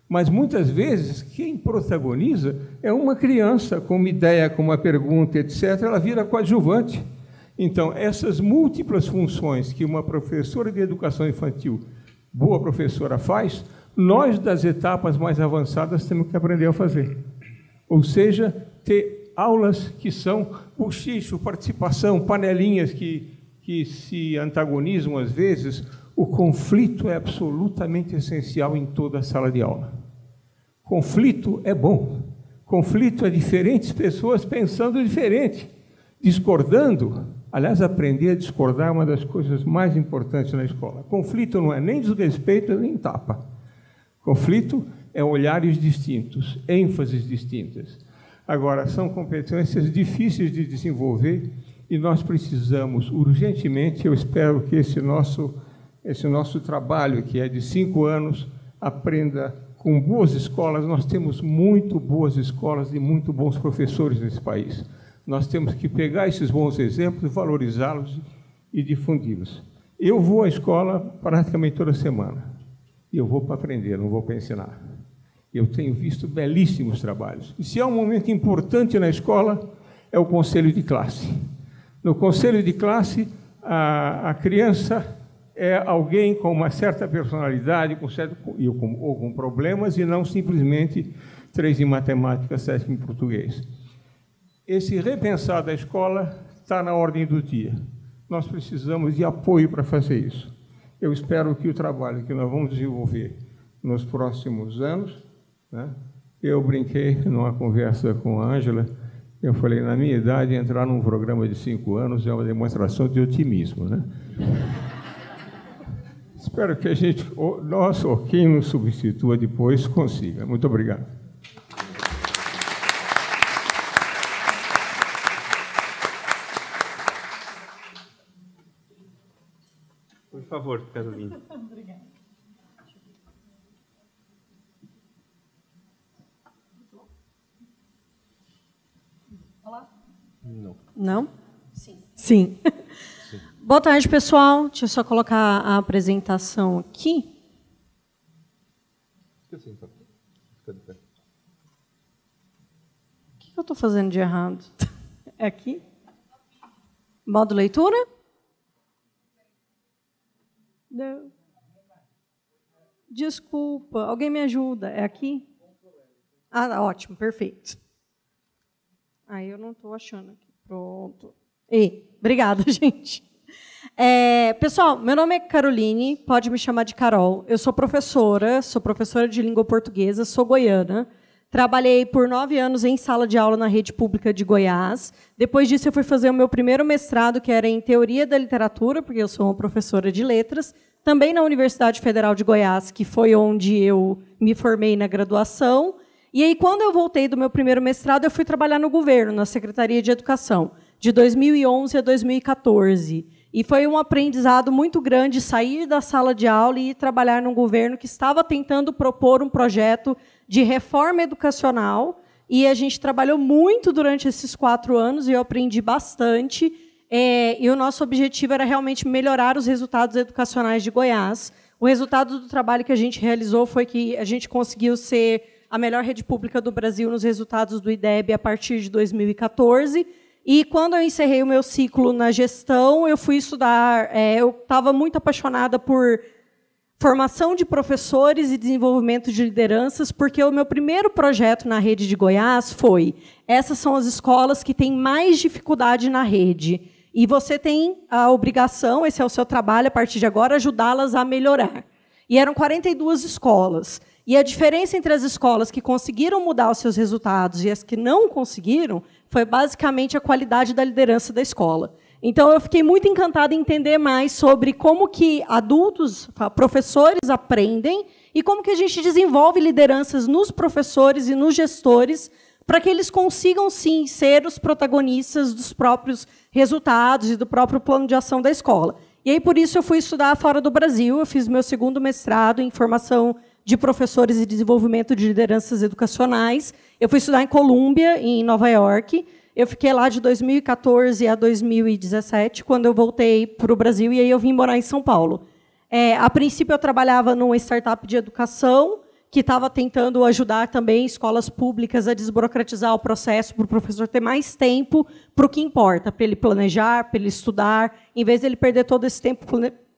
mas muitas vezes quem protagoniza é uma criança com uma ideia, com uma pergunta, etc. Ela vira coadjuvante. Então, essas múltiplas funções que uma professora de educação infantil, boa professora, faz, nós, das etapas mais avançadas, temos que aprender a fazer. Ou seja, ter aulas que são bochicho, participação, panelinhas que se antagonizam às vezes. O conflito é absolutamente essencial em toda a sala de aula. Conflito é bom. Conflito é diferentes pessoas pensando diferente, discordando. Aliás, aprender a discordar é uma das coisas mais importantes na escola. Conflito não é nem desrespeito, nem tapa. Conflito é olhares distintos, ênfases distintas. Agora, são competências difíceis de desenvolver e nós precisamos, urgentemente, eu espero que esse nosso trabalho, que é de 5 anos, aprenda com boas escolas. Nós temos muito boas escolas e muito bons professores nesse país. Nós temos que pegar esses bons exemplos, valorizá-los e difundi-los. Eu vou à escola praticamente toda semana. E eu vou para aprender, não vou para ensinar. Eu tenho visto belíssimos trabalhos. E se há um momento importante na escola, é o conselho de classe. No conselho de classe, a criança é alguém com uma certa personalidade, ou com problemas, e não simplesmente 3 em matemática, 7 em português. Esse repensar da escola está na ordem do dia. Nós precisamos de apoio para fazer isso. Eu espero que o trabalho que nós vamos desenvolver nos próximos anos, né? Eu brinquei numa conversa com a Ângela, eu falei, na minha idade, entrar num programa de 5 anos é uma demonstração de otimismo, né? Espero que nós ou quem nos substitua depois consiga. Muito obrigado. Por favor, Carolina. Obrigada. Olá? Não. Não? Sim. Sim. Boa tarde, pessoal. Deixa eu só colocar a apresentação aqui. O que eu estou fazendo de errado? É aqui? Modo leitura? Não. Desculpa, alguém me ajuda. É aqui? Ah, ótimo, perfeito. Aí eu não estou achando aqui. Pronto. Obrigada, gente. Pessoal, meu nome é Caroline, pode me chamar de Carol. Eu sou professora de língua portuguesa, sou goiana. Trabalhei por 9 anos em sala de aula na rede pública de Goiás. Depois disso, eu fui fazer o meu primeiro mestrado, que era em Teoria da Literatura, porque eu sou uma professora de letras, também na Universidade Federal de Goiás, que foi onde eu me formei na graduação. E aí, quando eu voltei do meu primeiro mestrado, eu fui trabalhar no governo, na Secretaria de Educação, de 2011 a 2014. E foi um aprendizado muito grande sair da sala de aula e ir trabalhar num governo que estava tentando propor um projeto de reforma educacional. E a gente trabalhou muito durante esses 4 anos e eu aprendi bastante. E o nosso objetivo era realmente melhorar os resultados educacionais de Goiás. O resultado do trabalho que a gente realizou foi que a gente conseguiu ser a melhor rede pública do Brasil nos resultados do IDEB a partir de 2014. E, quando eu encerrei o meu ciclo na gestão, eu fui estudar... eu estava muito apaixonada por formação de professores e desenvolvimento de lideranças, porque o meu primeiro projeto na rede de Goiás foi: essas são as escolas que têm mais dificuldade na rede. E você tem a obrigação, esse é o seu trabalho, a partir de agora, ajudá-las a melhorar. E eram 42 escolas. E a diferença entre as escolas que conseguiram mudar os seus resultados e as que não conseguiram foi basicamente a qualidade da liderança da escola. Então, eu fiquei muito encantada em entender mais sobre como que adultos, professores, aprendem e como que a gente desenvolve lideranças nos professores e nos gestores para que eles consigam, sim, ser os protagonistas dos próprios resultados e do próprio plano de ação da escola. E aí, por isso, eu fui estudar fora do Brasil. Eu fiz meu segundo mestrado em formação de professores e desenvolvimento de lideranças educacionais. Eu fui estudar em Colômbia, em Nova York. Eu fiquei lá de 2014 a 2017, quando eu voltei para o Brasil, e aí eu vim morar em São Paulo. A princípio, eu trabalhava numa startup de educação, que estava tentando ajudar também escolas públicas a desburocratizar o processo, para o professor ter mais tempo para o que importa, para ele planejar, para ele estudar, em vez de ele perder todo esse tempo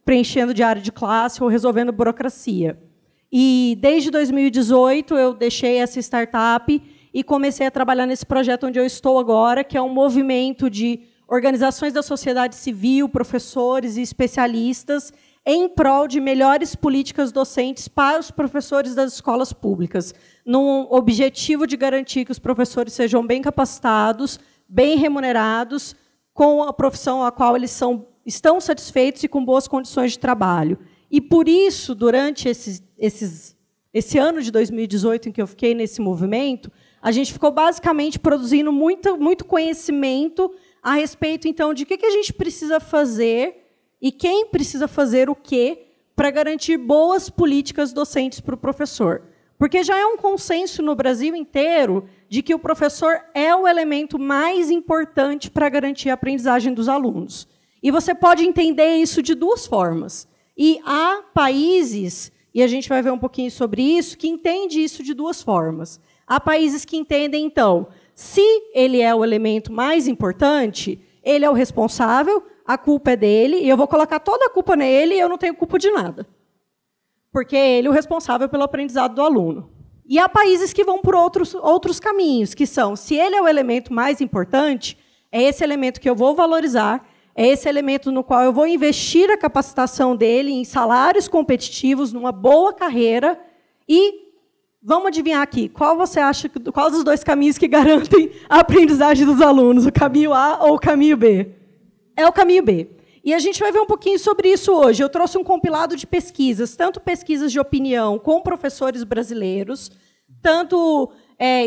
preenchendo diário de classe ou resolvendo burocracia. E, desde 2018, eu deixei essa startup e comecei a trabalhar nesse projeto onde eu estou agora, que é um movimento de organizações da sociedade civil, professores e especialistas, em prol de melhores políticas docentes para os professores das escolas públicas, num objetivo de garantir que os professores sejam bem capacitados, bem remunerados, com a profissão a qual eles estão satisfeitos e com boas condições de trabalho. E, por isso, durante esse ano de 2018, em que eu fiquei nesse movimento, a gente ficou basicamente produzindo muito conhecimento a respeito, então, de o que a gente precisa fazer e quem precisa fazer o quê para garantir boas políticas docentes para o professor. Porque já é um consenso no Brasil inteiro de que o professor é o elemento mais importante para garantir a aprendizagem dos alunos. E você pode entender isso de 2 formas. E há países, e a gente vai ver um pouquinho sobre isso, que entendem isso de 2 formas. Há países que entendem, então, se ele é o elemento mais importante, ele é o responsável, a culpa é dele, e eu vou colocar toda a culpa nele e eu não tenho culpa de nada. Porque ele é o responsável pelo aprendizado do aluno. E há países que vão por outros caminhos, que são, se ele é o elemento mais importante, é esse elemento que eu vou valorizar, é esse elemento no qual eu vou investir a capacitação dele em salários competitivos, numa boa carreira. E vamos adivinhar aqui, qual você acha, qual dos 2 caminhos que garantem a aprendizagem dos alunos, o caminho A ou o caminho B? É o caminho B. E a gente vai ver um pouquinho sobre isso hoje. Eu trouxe um compilado de pesquisas, tanto pesquisas de opinião com professores brasileiros, tanto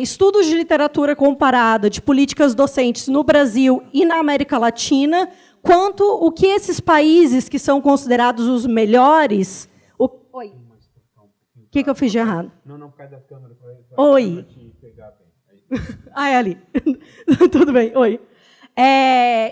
estudos de literatura comparada de políticas docentes no Brasil e na América Latina, quanto o que esses países que são considerados os melhores... Oi. O que eu fiz de errado? Não, por causa da câmera. Oi. Te pegar bem. Ah, é ali. Tudo bem. Oi.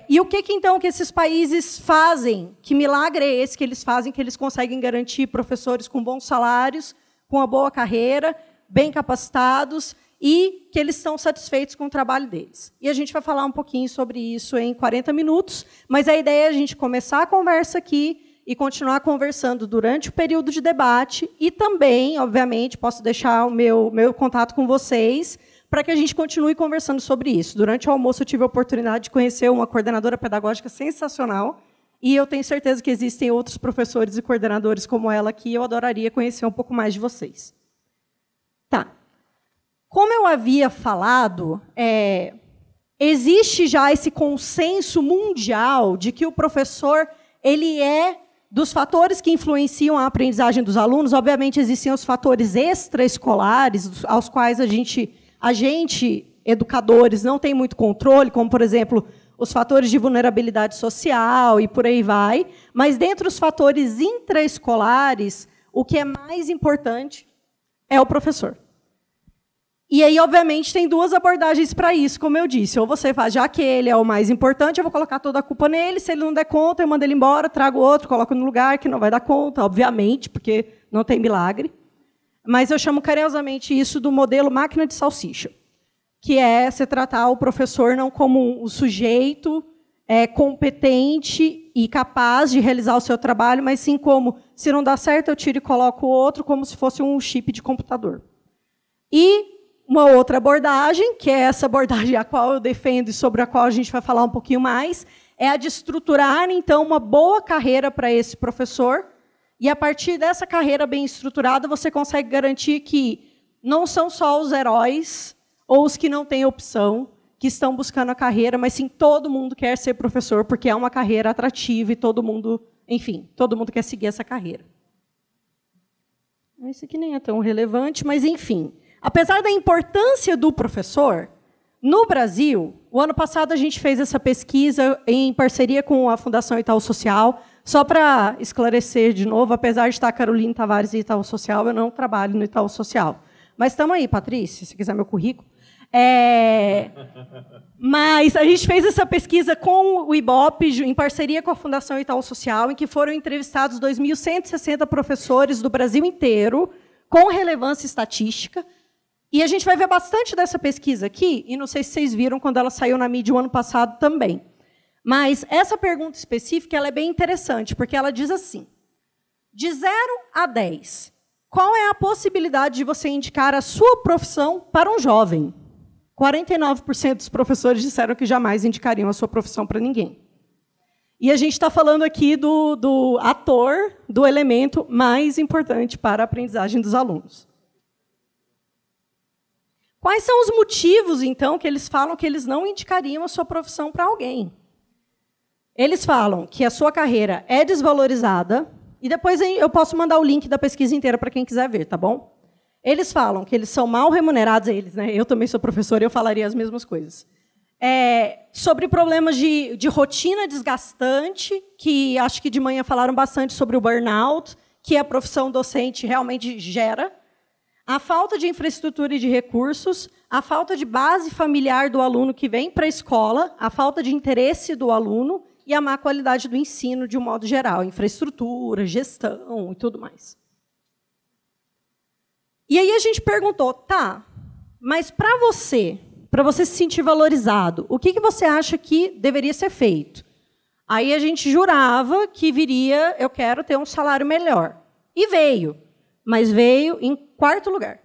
E o que então que esses países fazem? Que milagre é esse que eles fazem, que eles conseguem garantir professores com bons salários, com uma boa carreira, bem capacitados, e que eles estão satisfeitos com o trabalho deles. E a gente vai falar um pouquinho sobre isso em 40 minutos, mas a ideia é a gente começar a conversa aqui e continuar conversando durante o período de debate, e também, obviamente, posso deixar o meu contato com vocês, para que a gente continue conversando sobre isso. Durante o almoço, eu tive a oportunidade de conhecer uma coordenadora pedagógica sensacional, e eu tenho certeza que existem outros professores e coordenadores como ela aqui, eu adoraria conhecer um pouco mais de vocês. Tá. Como eu havia falado, existe já esse consenso mundial de que o professor ele é dos fatores que influenciam a aprendizagem dos alunos. Obviamente, existem os fatores extraescolares, aos quais a gente, educadores, não tem muito controle, como, por exemplo, os fatores de vulnerabilidade social e por aí vai. Mas, dentre os fatores intraescolares, o que é mais importante é o professor. E aí, obviamente, tem duas abordagens para isso, como eu disse. Ou você faz, já que ele é o mais importante, eu vou colocar toda a culpa nele. Se ele não der conta, eu mando ele embora, trago outro, coloco no lugar que não vai dar conta, obviamente, porque não tem milagre. Mas eu chamo carinhosamente isso do modelo máquina de salsicha, que é você tratar o professor não como um sujeito competente e capaz de realizar o seu trabalho, mas sim como, se não dá certo, eu tiro e coloco outro, como se fosse um chip de computador. E uma outra abordagem, que é essa abordagem a qual eu defendo e sobre a qual a gente vai falar um pouquinho mais, é a de estruturar, então, uma boa carreira para esse professor, e, a partir dessa carreira bem estruturada, você consegue garantir que não são só os heróis ou os que não têm opção que estão buscando a carreira, mas sim todo mundo quer ser professor, porque é uma carreira atrativa e todo mundo, enfim, todo mundo quer seguir essa carreira. Esse aqui nem é tão relevante, mas, enfim. Apesar da importância do professor, no Brasil, o ano passado a gente fez essa pesquisa em parceria com a Fundação Itaú Social. Só para esclarecer de novo, apesar de estar Caroline Tavares e Itaú Social, eu não trabalho no Itaú Social. Mas estamos aí, Patrícia, se quiser meu currículo. Mas a gente fez essa pesquisa com o IBOP, em parceria com a Fundação Itaú Social, em que foram entrevistados 2.160 professores do Brasil inteiro, com relevância estatística. E a gente vai ver bastante dessa pesquisa aqui, e não sei se vocês viram quando ela saiu na mídia o ano passado também. Mas essa pergunta específica ela é bem interessante, porque ela diz assim, de 0 a 10, qual é a possibilidade de você indicar a sua profissão para um jovem? 49% dos professores disseram que jamais indicariam a sua profissão para ninguém. E a gente está falando aqui do ator, do elemento mais importante para a aprendizagem dos alunos. Quais são os motivos, então, que eles falam que eles não indicariam a sua profissão para alguém? Eles falam que a sua carreira é desvalorizada, e depois eu posso mandar o link da pesquisa inteira para quem quiser ver, tá bom? Eles falam que eles são mal remunerados, né? Eu também sou professora e eu falaria as mesmas coisas. Sobre problemas de rotina desgastante, que acho que de manhã falaram bastante sobre o burnout, que a profissão docente realmente gera. A falta de infraestrutura e de recursos, a falta de base familiar do aluno que vem para a escola, a falta de interesse do aluno e a má qualidade do ensino, de um modo geral, infraestrutura, gestão e tudo mais. E aí a gente perguntou, tá, mas para você se sentir valorizado, o que você acha que deveria ser feito? Aí a gente jurava que viria, eu quero ter um salário melhor. E veio, mas veio em 4º lugar.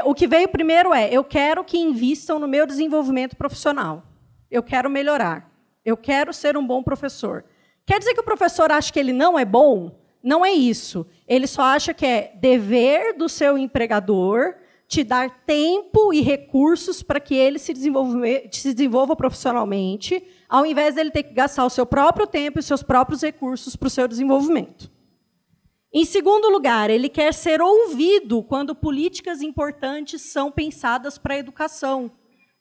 O que veio primeiro eu quero que invistam no meu desenvolvimento profissional. Eu quero melhorar. Eu quero ser um bom professor. Quer dizer que o professor acha que ele não é bom? Não é isso. Ele só acha que é dever do seu empregador te dar tempo e recursos para que ele se desenvolva profissionalmente, ao invés dele ter que gastar o seu próprio tempo e os seus próprios recursos para o seu desenvolvimento. Em segundo lugar, ele quer ser ouvido quando políticas importantes são pensadas para a educação,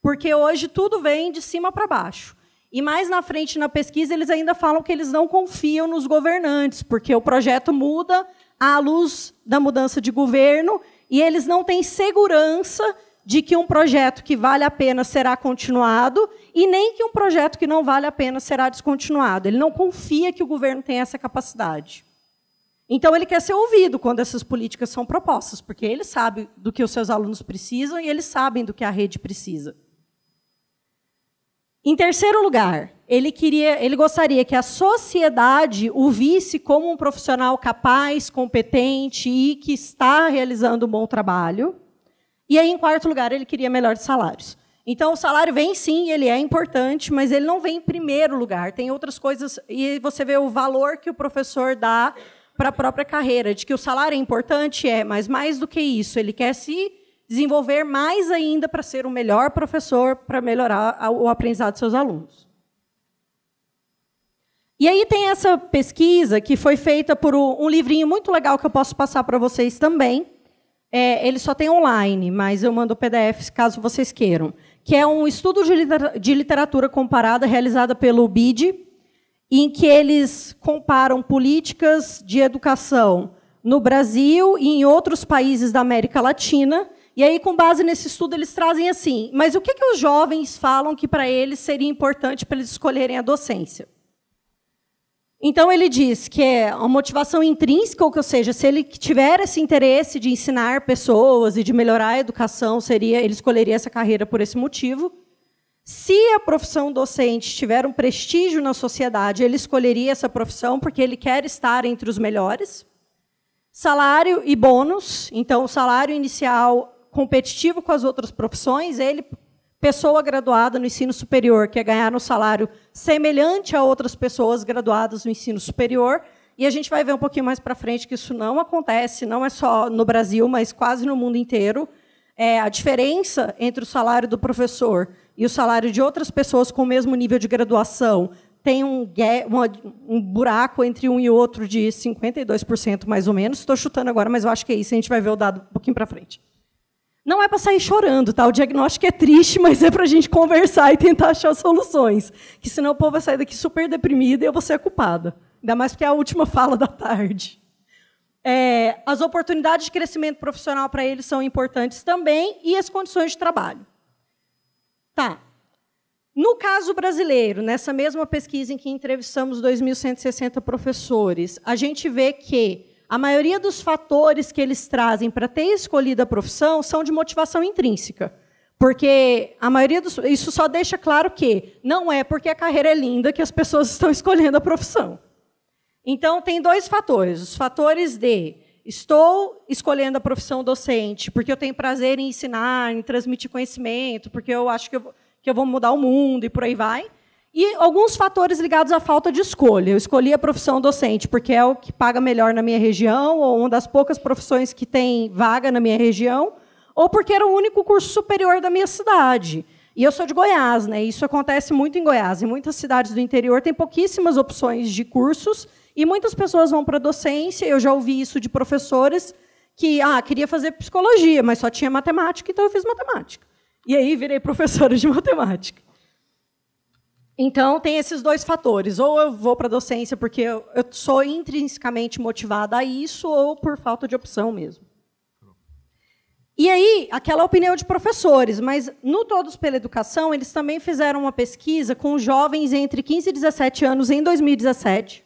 porque hoje tudo vem de cima para baixo. E mais na frente, na pesquisa, eles ainda falam que eles não confiam nos governantes, porque o projeto muda à luz da mudança de governo e eles não têm segurança de que um projeto que vale a pena será continuado e nem que um projeto que não vale a pena será descontinuado. Ele não confia que o governo tem essa capacidade. Então, ele quer ser ouvido quando essas políticas são propostas, porque ele sabe do que os seus alunos precisam e eles sabem do que a rede precisa. Em terceiro lugar, ele gostaria que a sociedade o visse como um profissional capaz, competente e que está realizando um bom trabalho. E aí, em quarto lugar, ele queria melhores salários. Então, o salário vem, sim, ele é importante, mas ele não vem em primeiro lugar. Tem outras coisas, e você vê o valor que o professor dá para a própria carreira, de que o salário é importante, mas mais do que isso, ele quer se desenvolver mais ainda para ser o melhor professor, para melhorar o aprendizado dos seus alunos. E aí tem essa pesquisa que foi feita por um livrinho muito legal que eu posso passar para vocês também. Ele só tem online, mas eu mando o PDF caso vocês queiram, que é um estudo de literatura comparada realizada pelo BID, em que eles comparam políticas de educação no Brasil e em outros países da América Latina. E aí, com base nesse estudo, eles trazem assim, mas o que os jovens falam que para eles seria importante para eles escolherem a docência? Então, ele diz que é uma motivação intrínseca, ou seja, se ele tiver esse interesse de ensinar pessoas e de melhorar a educação, ele escolheria essa carreira por esse motivo. Se a profissão docente tiver um prestígio na sociedade, ele escolheria essa profissão porque ele quer estar entre os melhores. Salário e bônus. Então, o salário inicial competitivo com as outras profissões, pessoa graduada no ensino superior, quer ganhar um salário semelhante a outras pessoas graduadas no ensino superior. E a gente vai ver um pouquinho mais para frente que isso não acontece, não é só no Brasil, mas quase no mundo inteiro. A diferença entre o salário do professor e o salário de outras pessoas com o mesmo nível de graduação tem um buraco entre um e outro de 52%, mais ou menos. Estou chutando agora, mas eu acho que é isso. A gente vai ver o dado um pouquinho para frente. Não é para sair chorando, tá? O diagnóstico é triste, mas é para a gente conversar e tentar achar soluções. Que senão o povo vai sair daqui super deprimido e eu vou ser a culpada. Ainda mais porque é a última fala da tarde. As oportunidades de crescimento profissional para eles são importantes também e as condições de trabalho. Tá. No caso brasileiro, nessa mesma pesquisa em que entrevistamos 2.160 professores, a gente vê que a maioria dos fatores que eles trazem para ter escolhido a profissão são de motivação intrínseca. Porque a maioria isso só deixa claro que não é porque a carreira é linda que as pessoas estão escolhendo a profissão. Então, tem dois fatores. Os fatores de estou escolhendo a profissão docente porque eu tenho prazer em ensinar, em transmitir conhecimento, porque eu acho que eu vou mudar o mundo e por aí vai. E alguns fatores ligados à falta de escolha. Eu escolhi a profissão docente porque é o que paga melhor na minha região, ou uma das poucas profissões que tem vaga na minha região, ou porque era o único curso superior da minha cidade. E eu sou de Goiás, né? Isso acontece muito em Goiás. Em muitas cidades do interior tem pouquíssimas opções de cursos e muitas pessoas vão para a docência. Eu já ouvi isso de professores que queria fazer psicologia, mas só tinha matemática, então eu fiz matemática. E aí virei professora de matemática. Então, tem esses dois fatores. Ou eu vou para a docência porque eu sou intrinsecamente motivada a isso, ou por falta de opção mesmo. E aí, aquela opinião de professores, mas no Todos pela Educação, eles também fizeram uma pesquisa com jovens entre 15 e 17 anos em 2017.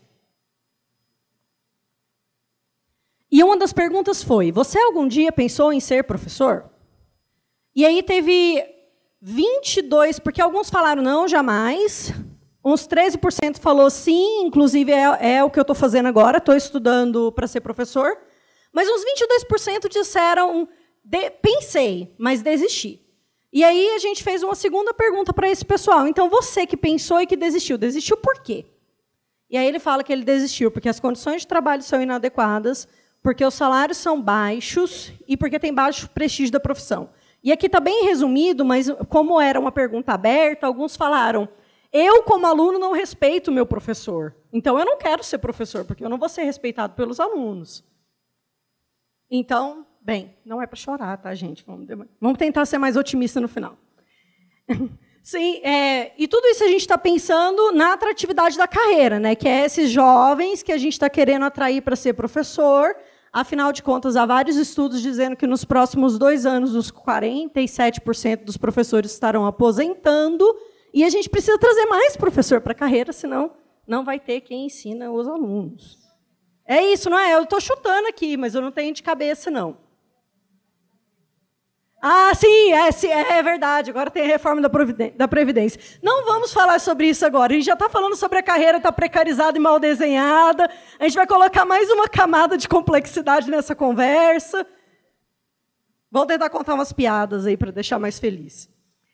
E uma das perguntas foi, você algum dia pensou em ser professor? E aí teve 22, porque alguns falaram não, jamais. Uns 13% falou sim, inclusive é o que eu estou fazendo agora, estou estudando para ser professor. Mas uns 22% disseram, pensei, mas desisti. E aí a gente fez uma segunda pergunta para esse pessoal. Então, você que pensou e que desistiu por quê? E aí ele fala que ele desistiu porque as condições de trabalho são inadequadas, porque os salários são baixos e porque tem baixo prestígio da profissão. E aqui está bem resumido, mas como era uma pergunta aberta, alguns falaram, eu, como aluno, não respeito o meu professor. Então, eu não quero ser professor, porque eu não vou ser respeitado pelos alunos. Então, bem, não é para chorar, tá, gente? Vamos tentar ser mais otimista no final. Sim, e tudo isso a gente está pensando na atratividade da carreira, né? Que é esses jovens que a gente está querendo atrair para ser professor, Afinal de contas, há vários estudos dizendo que nos próximos 2 anos, os 47% dos professores estarão aposentando, e a gente precisa trazer mais professor para a carreira, senão não vai ter quem ensina os alunos. É isso, não é? Eu estou chutando aqui, mas eu não tenho de cabeça, não. Ah, sim, é verdade. Agora tem a reforma da Previdência. Não vamos falar sobre isso agora. A gente já está falando sobre a carreira estar precarizada e mal desenhada. A gente vai colocar mais uma camada de complexidade nessa conversa. Vou tentar contar umas piadas aí para deixar mais feliz.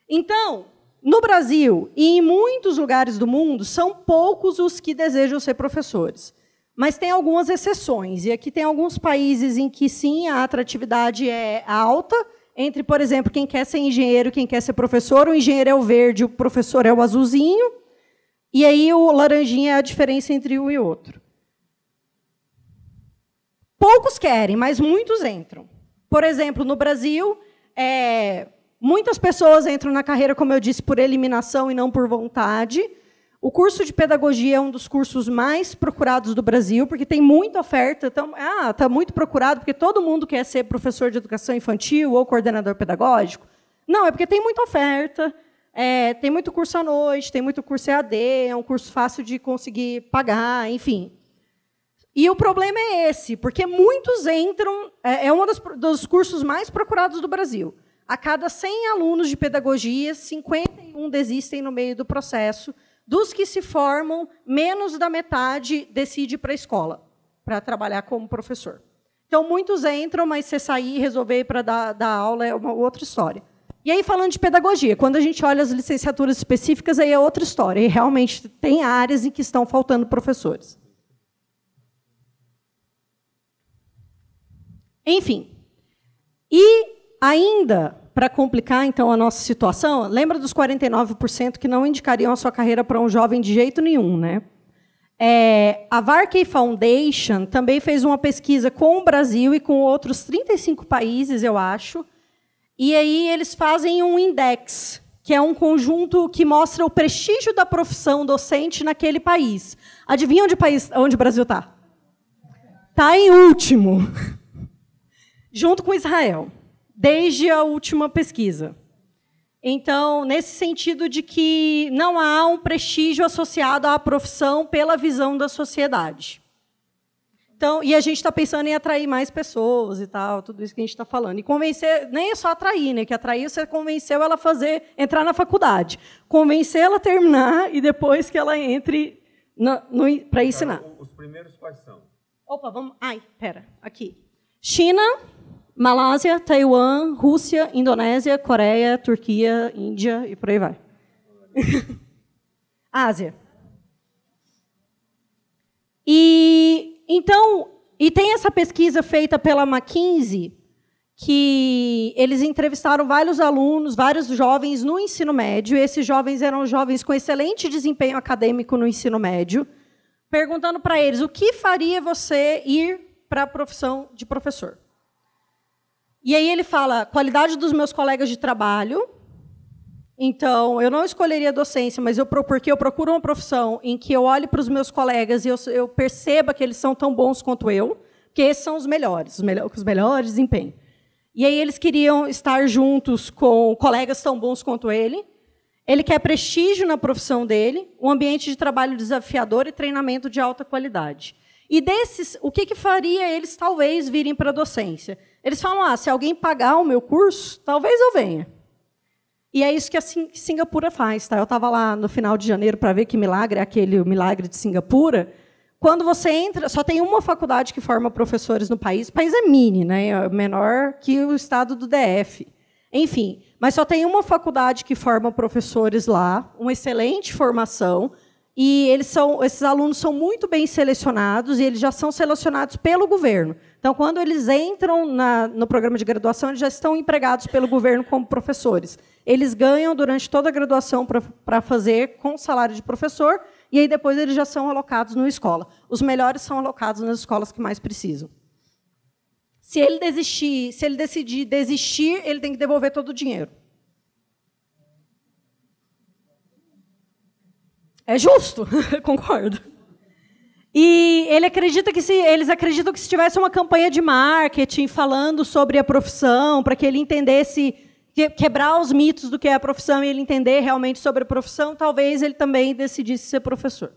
Então, no Brasil e em muitos lugares do mundo, são poucos os que desejam ser professores. Mas tem algumas exceções. E aqui tem alguns países em que, sim, a atratividade é alta, entre, por exemplo, quem quer ser engenheiro e quem quer ser professor. O engenheiro é o verde, o professor é o azulzinho. E aí o laranjinha é a diferença entre um e outro. Poucos querem, mas muitos entram. Por exemplo, no Brasil, muitas pessoas entram na carreira, como eu disse, por eliminação e não por vontade. O curso de pedagogia é um dos cursos mais procurados do Brasil, porque tem muita oferta. Então, está muito procurado porque todo mundo quer ser professor de educação infantil ou coordenador pedagógico. Não, é porque tem muita oferta, tem muito curso à noite, tem muito curso EAD, é um curso fácil de conseguir pagar, enfim. E o problema é esse, porque muitos entram... É um dos cursos mais procurados do Brasil. A cada 100 alunos de pedagogia, 51 desistem no meio do processo. Dos que se formam, menos da metade decide ir para a escola, para trabalhar como professor. Então, muitos entram, mas se sair e resolver ir para dar aula é uma outra história. E aí, falando de pedagogia, quando a gente olha as licenciaturas específicas, aí é outra história. E realmente tem áreas em que estão faltando professores. Enfim. E ainda... Para complicar, então, a nossa situação, lembra dos 49% que não indicariam a sua carreira para um jovem de jeito nenhum, né? A Varkey Foundation também fez uma pesquisa com o Brasil e com outros 35 países, eu acho, e aí eles fazem um index, que é um conjunto que mostra o prestígio da profissão docente naquele país. Adivinha onde o Brasil está? Está em último, junto com Israel. Desde a última pesquisa. Então, nesse sentido de que não há um prestígio associado à profissão pela visão da sociedade. Então, e a gente está pensando em atrair mais pessoas e tal, tudo isso que a gente está falando. E convencer, nem é só atrair, né? Que atrair, você convenceu ela a entrar na faculdade. Convencer ela a terminar e depois que ela entre para ensinar. Os primeiros quais são? Opa, vamos... Pera, aqui. China... Malásia, Taiwan, Rússia, Indonésia, Coreia, Turquia, Índia e por aí vai. Ásia. E tem essa pesquisa feita pela McKinsey, que eles entrevistaram vários alunos, vários jovens no ensino médio, e esses jovens eram jovens com excelente desempenho acadêmico no ensino médio, perguntando para eles o que faria você ir para a profissão de professor. E aí ele fala, qualidade dos meus colegas de trabalho. Então, eu não escolheria a docência, mas porque eu procuro uma profissão em que eu olhe para os meus colegas e eu perceba que eles são tão bons quanto eu, porque esses são os melhores desempenhos. E aí eles queriam estar juntos com colegas tão bons quanto ele. Ele quer prestígio na profissão dele, um ambiente de trabalho desafiador e treinamento de alta qualidade. E desses, o que faria eles talvez virem para a docência? Eles falam, se alguém pagar o meu curso, talvez eu venha. E é isso que a Singapura faz. Tá? Eu estava lá no final de janeiro para ver que milagre é aquele milagre de Singapura. Quando você entra, só tem uma faculdade que forma professores no país. O país é mini, né? É menor que o estado do DF. Enfim, mas só tem uma faculdade que forma professores lá, uma excelente formação, e esses alunos são muito bem selecionados, e eles já são selecionados pelo governo. Então, quando eles entram no programa de graduação, eles já estão empregados pelo governo como professores. Eles ganham durante toda a graduação para fazer com salário de professor, e aí depois eles já são alocados na escola. Os melhores são alocados nas escolas que mais precisam. Se ele decidir desistir, ele tem que devolver todo o dinheiro. É justo, concordo. E eles acreditam que se tivesse uma campanha de marketing falando sobre a profissão, para que ele entendesse, quebrar os mitos do que é a profissão e ele entender realmente sobre a profissão, talvez ele também decidisse ser professor.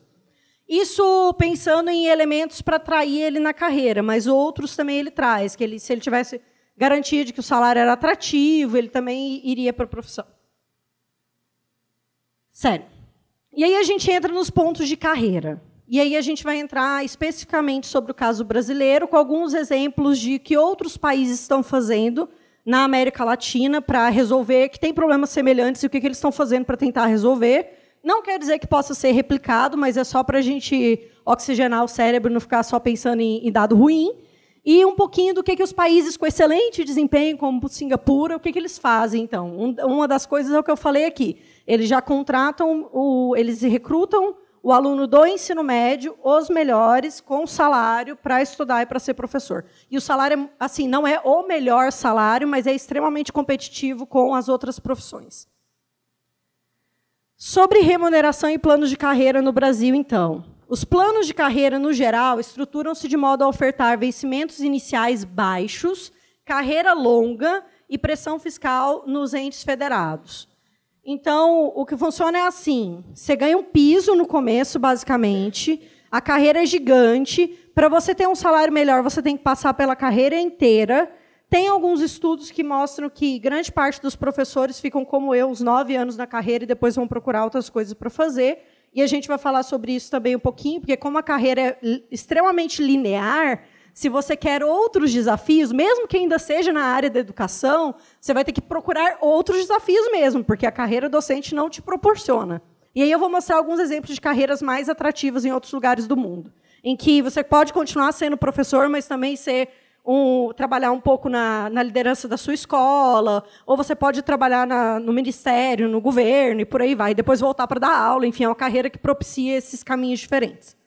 Isso pensando em elementos para atrair ele na carreira, mas outros também ele traz, que se ele tivesse garantia de que o salário era atrativo, ele também iria para a profissão. Sério. E aí a gente entra nos pontos de carreira. E aí a gente vai entrar especificamente sobre o caso brasileiro, com alguns exemplos de que outros países estão fazendo na América Latina para resolver, que tem problemas semelhantes e o que eles estão fazendo para tentar resolver. Não quer dizer que possa ser replicado, mas é só para a gente oxigenar o cérebro e não ficar só pensando em dado ruim. E um pouquinho do que os países com excelente desempenho, como Singapura, o que eles fazem, então. Uma das coisas é o que eu falei aqui. Eles já contratam, eles recrutam o aluno do ensino médio, os melhores, com salário para estudar e para ser professor. E o salário, assim, não é o melhor salário, mas é extremamente competitivo com as outras profissões. Sobre remuneração e planos de carreira no Brasil, então. Os planos de carreira, no geral, estruturam-se de modo a ofertar vencimentos iniciais baixos, carreira longa e pressão fiscal nos entes federados. Então, o que funciona é assim, você ganha um piso no começo, basicamente, a carreira é gigante, para você ter um salário melhor, você tem que passar pela carreira inteira. Tem alguns estudos que mostram que grande parte dos professores ficam como eu, uns 9 anos na carreira, e depois vão procurar outras coisas para fazer. E a gente vai falar sobre isso também um pouquinho, porque como a carreira é extremamente linear, se você quer outros desafios, mesmo que ainda seja na área da educação, você vai ter que procurar outros desafios mesmo, porque a carreira docente não te proporciona. E aí eu vou mostrar alguns exemplos de carreiras mais atrativas em outros lugares do mundo, em que você pode continuar sendo professor, mas também trabalhar um pouco na liderança da sua escola, ou você pode trabalhar no ministério, no governo, e por aí vai, e depois voltar para dar aula. Enfim, é uma carreira que propicia esses caminhos diferentes.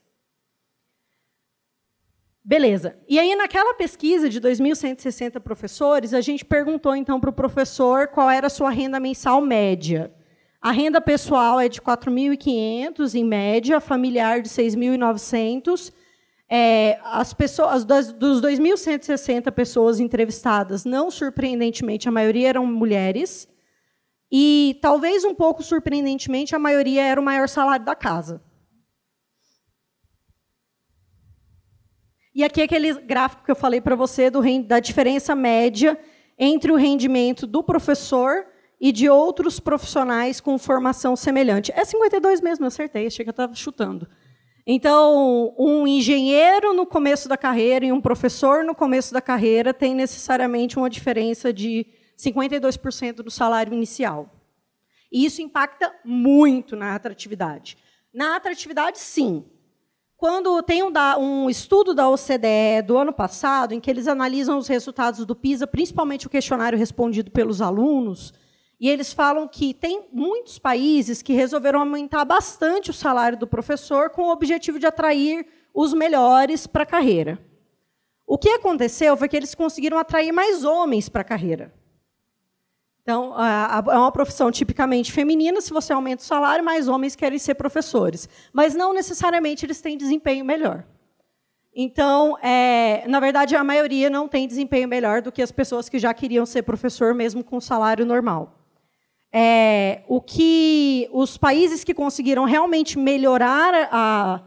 Beleza. E aí, naquela pesquisa de 2.160 professores, a gente perguntou, então, para o professor qual era a sua renda mensal média. A renda pessoal é de 4.500, em média, familiar de 6.900. As pessoas, dos 2.160 pessoas entrevistadas, não surpreendentemente, a maioria eram mulheres. E, talvez um pouco surpreendentemente, a maioria era o maior salário da casa. E aqui é aquele gráfico que eu falei para você da diferença média entre o rendimento do professor e de outros profissionais com formação semelhante. É 52 mesmo, eu acertei, achei que eu estava chutando. Então, um engenheiro no começo da carreira e um professor no começo da carreira tem necessariamente uma diferença de 52% do salário inicial. E isso impacta muito na atratividade. Na atratividade, sim. Quando tem um estudo da OCDE do ano passado, em que eles analisam os resultados do PISA, principalmente o questionário respondido pelos alunos, e eles falam que tem muitos países que resolveram aumentar bastante o salário do professor com o objetivo de atrair os melhores para a carreira. O que aconteceu foi que eles conseguiram atrair mais homens para a carreira. Então, é uma profissão tipicamente feminina, se você aumenta o salário, mais homens querem ser professores. Mas não necessariamente eles têm desempenho melhor. Então, na verdade, a maioria não tem desempenho melhor do que as pessoas que já queriam ser professor, mesmo com salário normal. O que os países que conseguiram realmente melhorar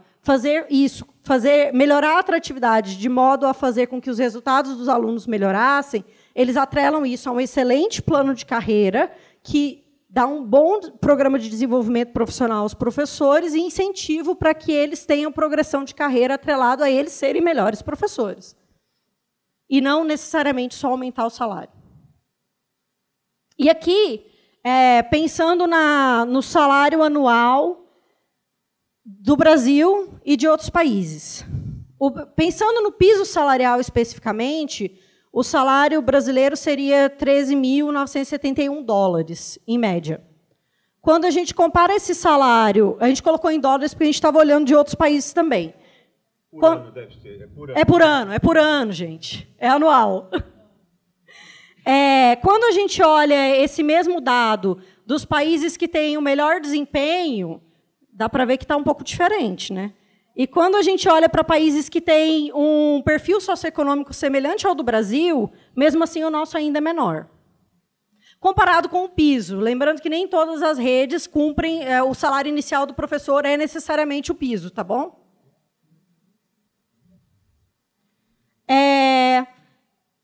melhorar a atratividade de modo a fazer com que os resultados dos alunos melhorassem, eles atrelam isso a um excelente plano de carreira que dá um bom programa de desenvolvimento profissional aos professores e incentivo para que eles tenham progressão de carreira atrelado a eles serem melhores professores. E não necessariamente só aumentar o salário. E aqui, pensando no salário anual do Brasil e de outros países. Pensando no piso salarial especificamente, o salário brasileiro seria 13.971 dólares, em média. Quando a gente compara esse salário, a gente colocou em dólares porque a gente estava olhando de outros países também. Por ano deve ser, é por ano, gente. É anual. Quando a gente olha esse mesmo dado dos países que têm o melhor desempenho, dá para ver que está um pouco diferente, né? E quando a gente olha para países que têm um perfil socioeconômico semelhante ao do Brasil, mesmo assim o nosso ainda é menor. Comparado com o piso, lembrando que nem todas as redes cumprem, o salário inicial do professor é necessariamente o piso, tá bom?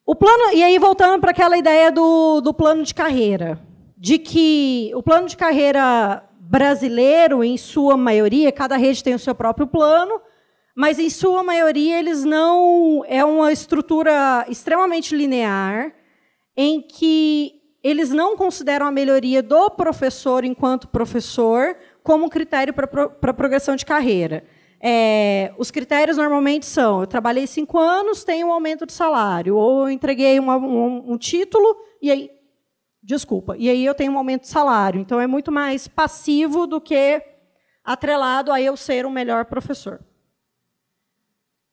O plano, e aí voltando para aquela ideia do plano de carreira, de que o plano de carreira brasileiro, em sua maioria, cada rede tem o seu próprio plano, mas em sua maioria eles não, é uma estrutura extremamente linear, em que eles não consideram a melhoria do professor enquanto professor como critério para progressão de carreira. Os critérios normalmente são: eu trabalhei 5 anos, tenho um aumento de salário, ou eu entreguei um título e aí, e aí eu tenho um aumento de salário. Então é muito mais passivo do que atrelado a eu ser um melhor professor.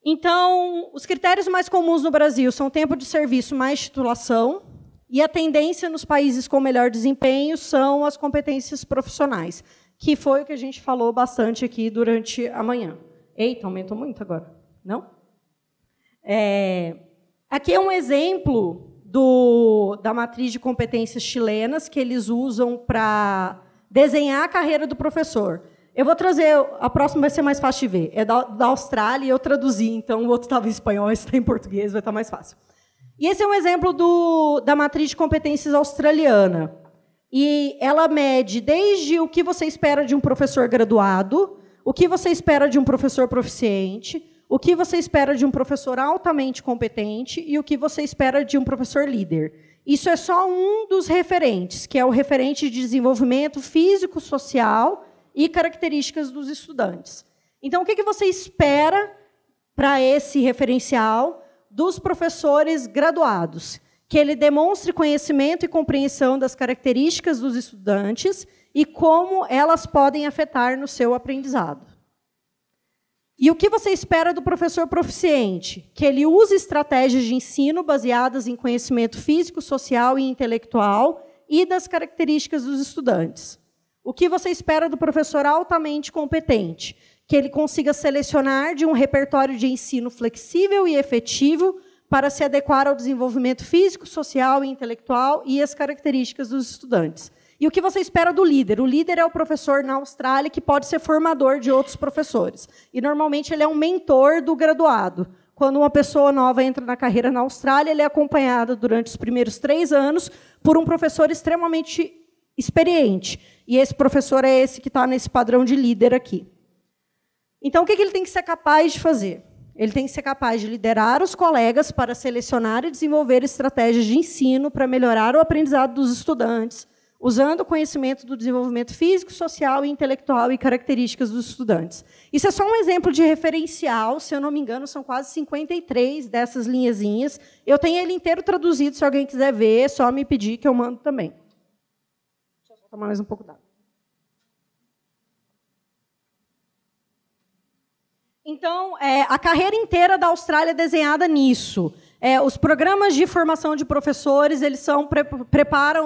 Então, os critérios mais comuns no Brasil são tempo de serviço mais titulação. E a tendência nos países com melhor desempenho são as competências profissionais, que foi o que a gente falou bastante aqui durante a manhã. Eita, aumentou muito agora, não? Aqui é um exemplo da matriz de competências chilenas que eles usam para desenhar a carreira do professor. Eu vou trazer, a próxima vai ser mais fácil de ver. É da Austrália e eu traduzi, então o outro estava em espanhol, esse está em português, vai estar mais fácil. E esse é um exemplo da matriz de competências australiana. E ela mede desde o que você espera de um professor graduado, o que você espera de um professor proficiente, o que você espera de um professor altamente competente e o que você espera de um professor líder. Isso é só um dos referentes, que é o referente de desenvolvimento físico, social e características dos estudantes. Então, o que você espera para esse referencial dos professores graduados? Que ele demonstre conhecimento e compreensão das características dos estudantes e como elas podem afetar no seu aprendizado. E o que você espera do professor proficiente? Que ele use estratégias de ensino baseadas em conhecimento físico, social e intelectual e das características dos estudantes. O que você espera do professor altamente competente? Que ele consiga selecionar de um repertório de ensino flexível e efetivo para se adequar ao desenvolvimento físico, social e intelectual e as características dos estudantes. E o que você espera do líder? O líder é o professor na Austrália que pode ser formador de outros professores. E, normalmente, ele é um mentor do graduado. Quando uma pessoa nova entra na carreira na Austrália, ele é acompanhado durante os primeiros 3 anos por um professor extremamente experiente. E esse professor é esse que está nesse padrão de líder aqui. Então, o que ele tem que ser capaz de fazer? Ele tem que ser capaz de liderar os colegas para selecionar e desenvolver estratégias de ensino para melhorar o aprendizado dos estudantes, usando o conhecimento do desenvolvimento físico, social e intelectual e características dos estudantes. Isso é só um exemplo de referencial, se eu não me engano, são quase 53 dessas linhazinhas. Eu tenho ele inteiro traduzido, se alguém quiser ver, é só me pedir que eu mando também. Deixa eu só tomar mais um pouco d'água. Então, a carreira inteira da Austrália é desenhada nisso. Os programas de formação de professores, eles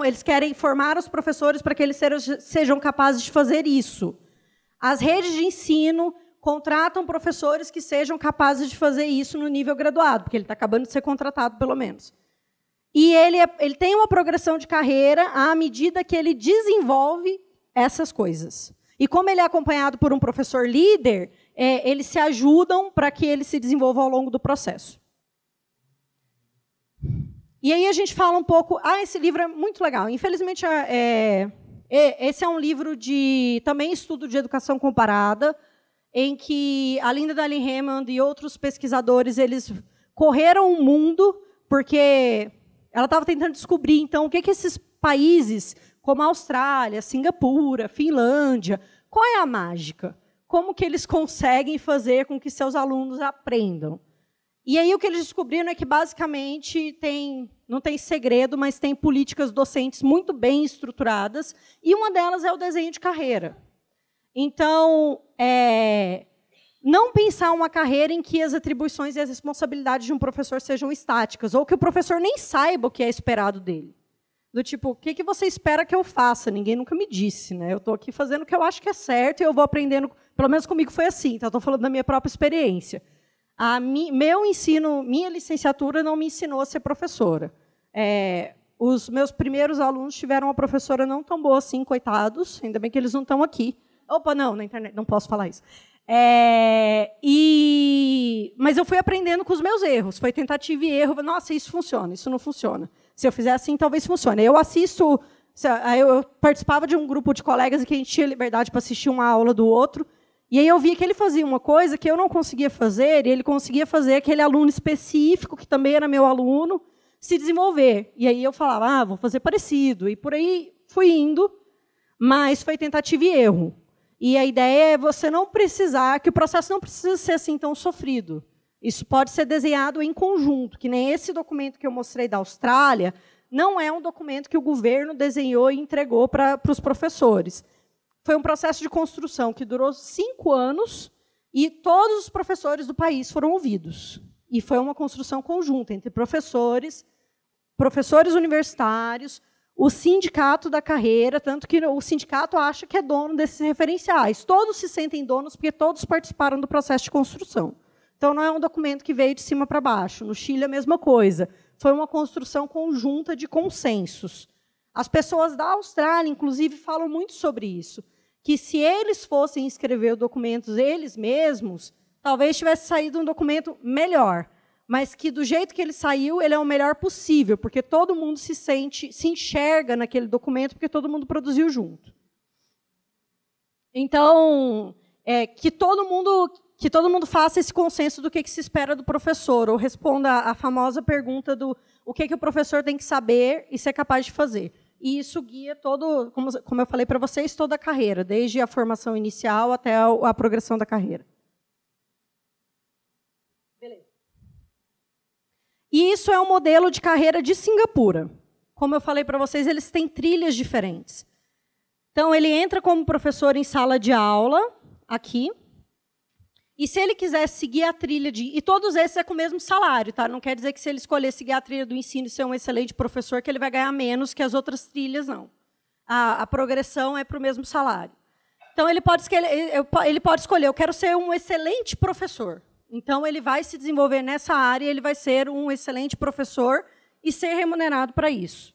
eles querem formar os professores para que eles sejam capazes de fazer isso. As redes de ensino contratam professores que sejam capazes de fazer isso no nível graduado, porque ele está acabando de ser contratado, pelo menos. E ele tem uma progressão de carreira à medida que ele desenvolve essas coisas. E como ele é acompanhado por um professor líder, eles se ajudam para que ele se desenvolva ao longo do processo. E aí a gente fala um pouco... esse livro é muito legal. Infelizmente, esse é um livro de também estudo de educação comparada, em que a Linda Dallin Hammond e outros pesquisadores eles correram o mundo, porque ela estava tentando descobrir então, o que esses países, como a Austrália, Singapura, Finlândia, qual é a mágica? Como que eles conseguem fazer com que seus alunos aprendam? E aí o que eles descobriram é que, basicamente, não tem segredo, mas tem políticas docentes muito bem estruturadas, e uma delas é o desenho de carreira. Então, não pensar uma carreira em que as atribuições e as responsabilidades de um professor sejam estáticas, ou que o professor nem saiba o que é esperado dele. Do tipo, o que você espera que eu faça? Ninguém nunca me disse, né? Eu estou aqui fazendo o que eu acho que é certo e eu vou aprendendo. Pelo menos comigo foi assim, então estou falando da minha própria experiência. Meu ensino, minha licenciatura não me ensinou a ser professora. Os meus primeiros alunos tiveram uma professora não tão boa assim, coitados, ainda bem que eles não estão aqui. Opa, não, na internet, não posso falar isso. Mas eu fui aprendendo com os meus erros, foi tentativa e erro. Nossa, isso funciona, isso não funciona. Se eu fizer assim, talvez funcione. Eu participava de um grupo de colegas em que a gente tinha liberdade para assistir uma aula do outro, e aí eu via que ele fazia uma coisa que eu não conseguia fazer, e ele conseguia fazer aquele aluno específico, que também era meu aluno, se desenvolver. E aí eu falava, vou fazer parecido. E por aí fui indo, mas foi tentativa e erro. E a ideia é você não precisar, que o processo não precisa ser assim tão sofrido. Isso pode ser desenhado em conjunto, que nem esse documento que eu mostrei da Austrália, não é um documento que o governo desenhou e entregou para os professores. Foi um processo de construção que durou 5 anos e todos os professores do país foram ouvidos. E foi uma construção conjunta entre professores universitários, o sindicato da carreira, tanto que o sindicato acha que é dono desses referenciais. Todos se sentem donos porque todos participaram do processo de construção. Então, não é um documento que veio de cima para baixo. No Chile, a mesma coisa. Foi uma construção conjunta de consensos. As pessoas da Austrália, inclusive, falam muito sobre isso, que se eles fossem escrever os documentos eles mesmos, talvez tivesse saído um documento melhor, mas que, do jeito que ele saiu, ele é o melhor possível, porque todo mundo se enxerga naquele documento, porque todo mundo produziu junto. Então, que todo mundo faça esse consenso do que se espera do professor, ou responda a famosa pergunta do o que o professor tem que saber e ser capaz de fazer. E isso guia todo, como eu falei para vocês, toda a carreira, desde a formação inicial até a progressão da carreira. Beleza. E isso é um modelo de carreira de Singapura. Como eu falei para vocês, eles têm trilhas diferentes. Então, ele entra como professor em sala de aula, aqui. E se ele quiser seguir a trilha e todos esses é com o mesmo salário, tá? Não quer dizer que se ele escolher seguir a trilha do ensino e ser um excelente professor, que ele vai ganhar menos que as outras trilhas, não. A progressão é para o mesmo salário. Então, ele pode escolher, eu quero ser um excelente professor. Então, ele vai se desenvolver nessa área, ele vai ser um excelente professor e ser remunerado para isso.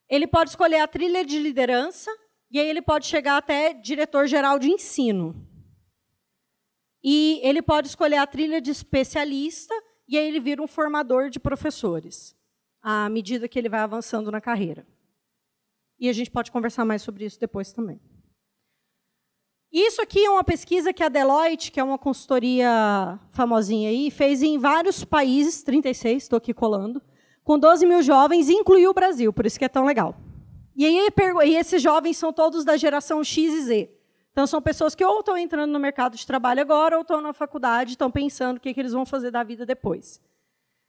Ele pode escolher a trilha de liderança, e aí ele pode chegar até diretor-geral de ensino. E ele pode escolher a trilha de especialista, e aí ele vira um formador de professores, à medida que ele vai avançando na carreira. E a gente pode conversar mais sobre isso depois também. Isso aqui é uma pesquisa que a Deloitte, que é uma consultoria famosinha aí, fez em vários países, 36, estou aqui colando, com 12 mil jovens, e incluiu o Brasil, por isso que é tão legal. E esses jovens são todos da geração X e Z. Então, são pessoas que ou estão entrando no mercado de trabalho agora, ou estão na faculdade, estão pensando o que eles vão fazer da vida depois.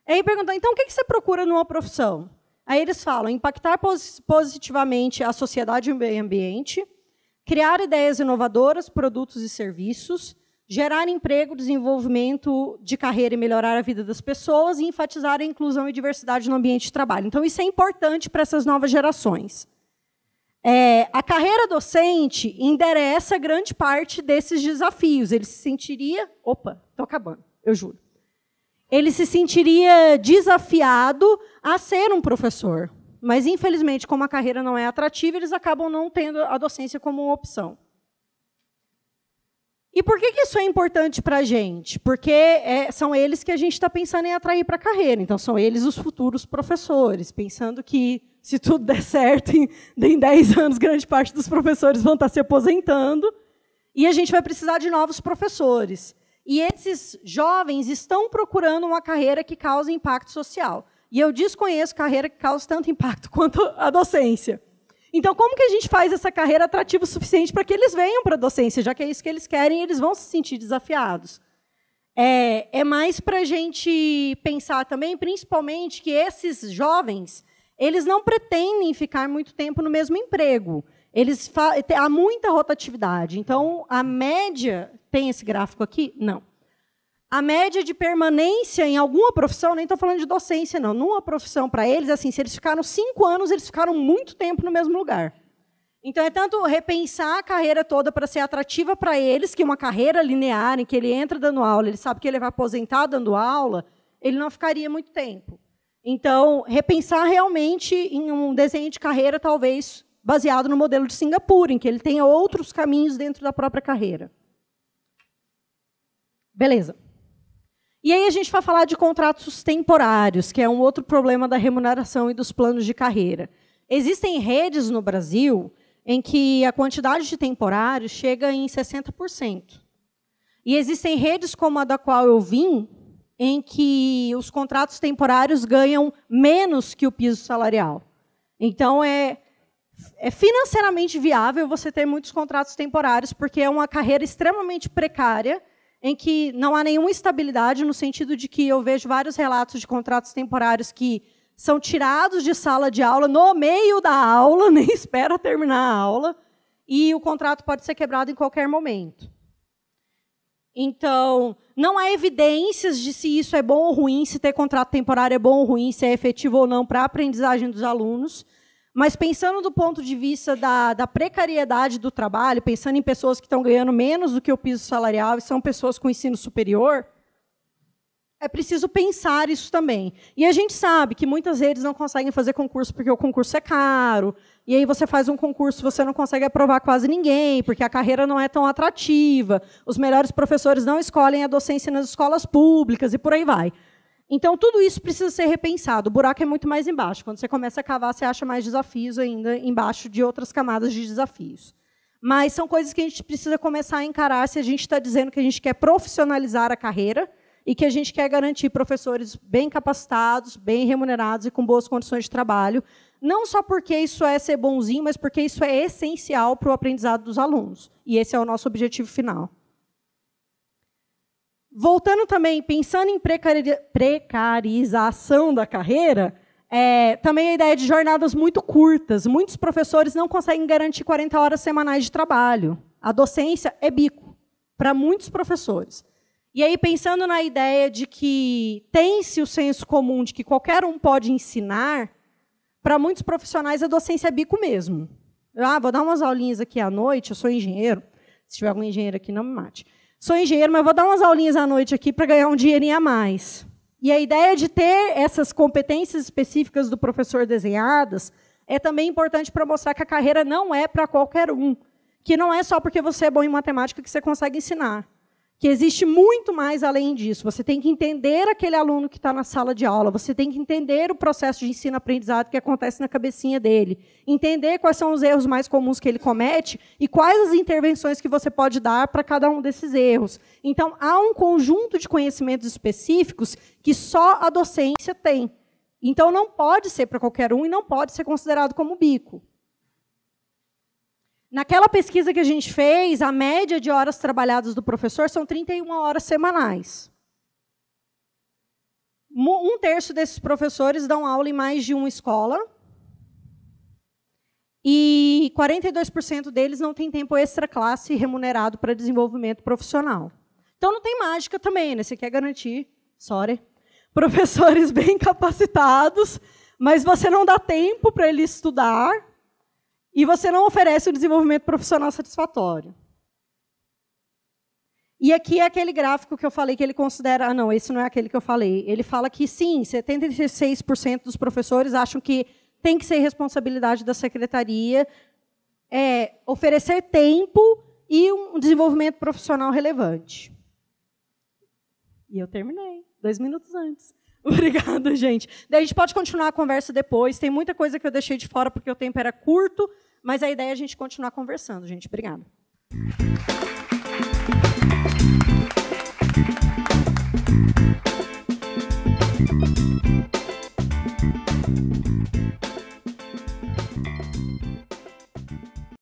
Aí perguntam, então, o que você procura numa profissão? Aí eles falam, impactar positivamente a sociedade e o meio ambiente, criar ideias inovadoras, produtos e serviços, gerar emprego, desenvolvimento de carreira e melhorar a vida das pessoas, e enfatizar a inclusão e diversidade no ambiente de trabalho. Então, isso é importante para essas novas gerações. A carreira docente endereça grande parte desses desafios. Ele se sentiria... Opa, estou acabando, eu juro. Ele se sentiria desafiado a ser um professor. Mas, infelizmente, como a carreira não é atrativa, eles acabam não tendo a docência como uma opção. E por que isso é importante para a gente? Porque são eles que a gente está pensando em atrair para a carreira. Então, são eles os futuros professores, pensando que, se tudo der certo, em 10 anos, grande parte dos professores vão estar se aposentando, e a gente vai precisar de novos professores. E esses jovens estão procurando uma carreira que cause impacto social. E eu desconheço carreira que cause tanto impacto quanto a docência. Então, como que a gente faz essa carreira atrativa o suficiente para que eles venham para a docência, já que é isso que eles querem, e eles vão se sentir desafiados? É mais para a gente pensar também, principalmente, que esses jovens, eles não pretendem ficar muito tempo no mesmo emprego. Há muita rotatividade. Então, a média... Tem esse gráfico aqui? Não. a média de permanência em alguma profissão, nem estou falando de docência, não, numa profissão para eles, assim, se eles ficaram 5 anos, eles ficaram muito tempo no mesmo lugar. Então, é tanto repensar a carreira toda para ser atrativa para eles, que uma carreira linear, em que ele entra dando aula, ele sabe que ele vai aposentar dando aula, ele não ficaria muito tempo. Então, repensar realmente em um desenho de carreira, talvez, baseado no modelo de Singapura, em que ele tenha outros caminhos dentro da própria carreira. Beleza. E aí a gente vai falar de contratos temporários, que é um outro problema da remuneração e dos planos de carreira. Existem redes no Brasil em que a quantidade de temporários chega em 60%. E existem redes como a da qual eu vim, em que os contratos temporários ganham menos que o piso salarial. Então, é financeiramente viável você ter muitos contratos temporários, porque é uma carreira extremamente precária, em que não há nenhuma estabilidade, no sentido de que eu vejo vários relatos de contratos temporários que são tirados de sala de aula no meio da aula, nem espera terminar a aula, e o contrato pode ser quebrado em qualquer momento. Então, não há evidências de se isso é bom ou ruim, se ter contrato temporário é bom ou ruim, se é efetivo ou não para a aprendizagem dos alunos. Mas, pensando do ponto de vista da precariedade do trabalho, pensando em pessoas que estão ganhando menos do que o piso salarial e são pessoas com ensino superior, é preciso pensar isso também. E a gente sabe que muitas redes não conseguem fazer concurso porque o concurso é caro, e aí você faz um concurso e você não consegue aprovar quase ninguém, porque a carreira não é tão atrativa, os melhores professores não escolhem a docência nas escolas públicas, e por aí vai. Então, tudo isso precisa ser repensado. O buraco é muito mais embaixo. Quando você começa a cavar, você acha mais desafios ainda embaixo de outras camadas de desafios. Mas são coisas que a gente precisa começar a encarar se a gente está dizendo que a gente quer profissionalizar a carreira e que a gente quer garantir professores bem capacitados, bem remunerados e com boas condições de trabalho, não só porque isso é ser bonzinho, mas porque isso é essencial para o aprendizado dos alunos. E esse é o nosso objetivo final. Voltando também, pensando em precarização da carreira, também a ideia de jornadas muito curtas. Muitos professores não conseguem garantir 40 horas semanais de trabalho. A docência é bico para muitos professores. E aí, pensando na ideia de que tem-se o senso comum de que qualquer um pode ensinar, para muitos profissionais a docência é bico mesmo. Vou dar umas aulinhas aqui à noite, eu sou engenheiro. Se tiver algum engenheiro aqui, não me mate. Sou engenheiro, mas vou dar umas aulinhas à noite aqui para ganhar um dinheirinho a mais. E a ideia de ter essas competências específicas do professor desenhadas é também importante para mostrar que a carreira não é para qualquer um, que não é só porque você é bom em matemática que você consegue ensinar, que existe muito mais além disso. Você tem que entender aquele aluno que está na sala de aula, você tem que entender o processo de ensino-aprendizado que acontece na cabecinha dele, entender quais são os erros mais comuns que ele comete e quais as intervenções que você pode dar para cada um desses erros. Então, há um conjunto de conhecimentos específicos que só a docência tem. Então, não pode ser para qualquer um e não pode ser considerado como bico. Naquela pesquisa que a gente fez, a média de horas trabalhadas do professor são 31 horas semanais. 1/3 desses professores dão aula em mais de uma escola e 42% deles não têm tempo extra-classe remunerado para desenvolvimento profissional. Então, não tem mágica também, né? Você quer garantir, professores bem capacitados, mas você não dá tempo para ele estudar, e você não oferece o desenvolvimento profissional satisfatório. E aqui é aquele gráfico que eu falei que ele considera... não, esse não é aquele que eu falei. Ele fala que, sim, 76% dos professores acham que tem que ser responsabilidade da secretaria oferecer tempo e um desenvolvimento profissional relevante. E eu terminei, 2 minutos antes. Obrigada, gente. Daí a gente pode continuar a conversa depois. Tem muita coisa que eu deixei de fora porque o tempo era curto, mas a ideia é a gente continuar conversando, gente. Obrigada.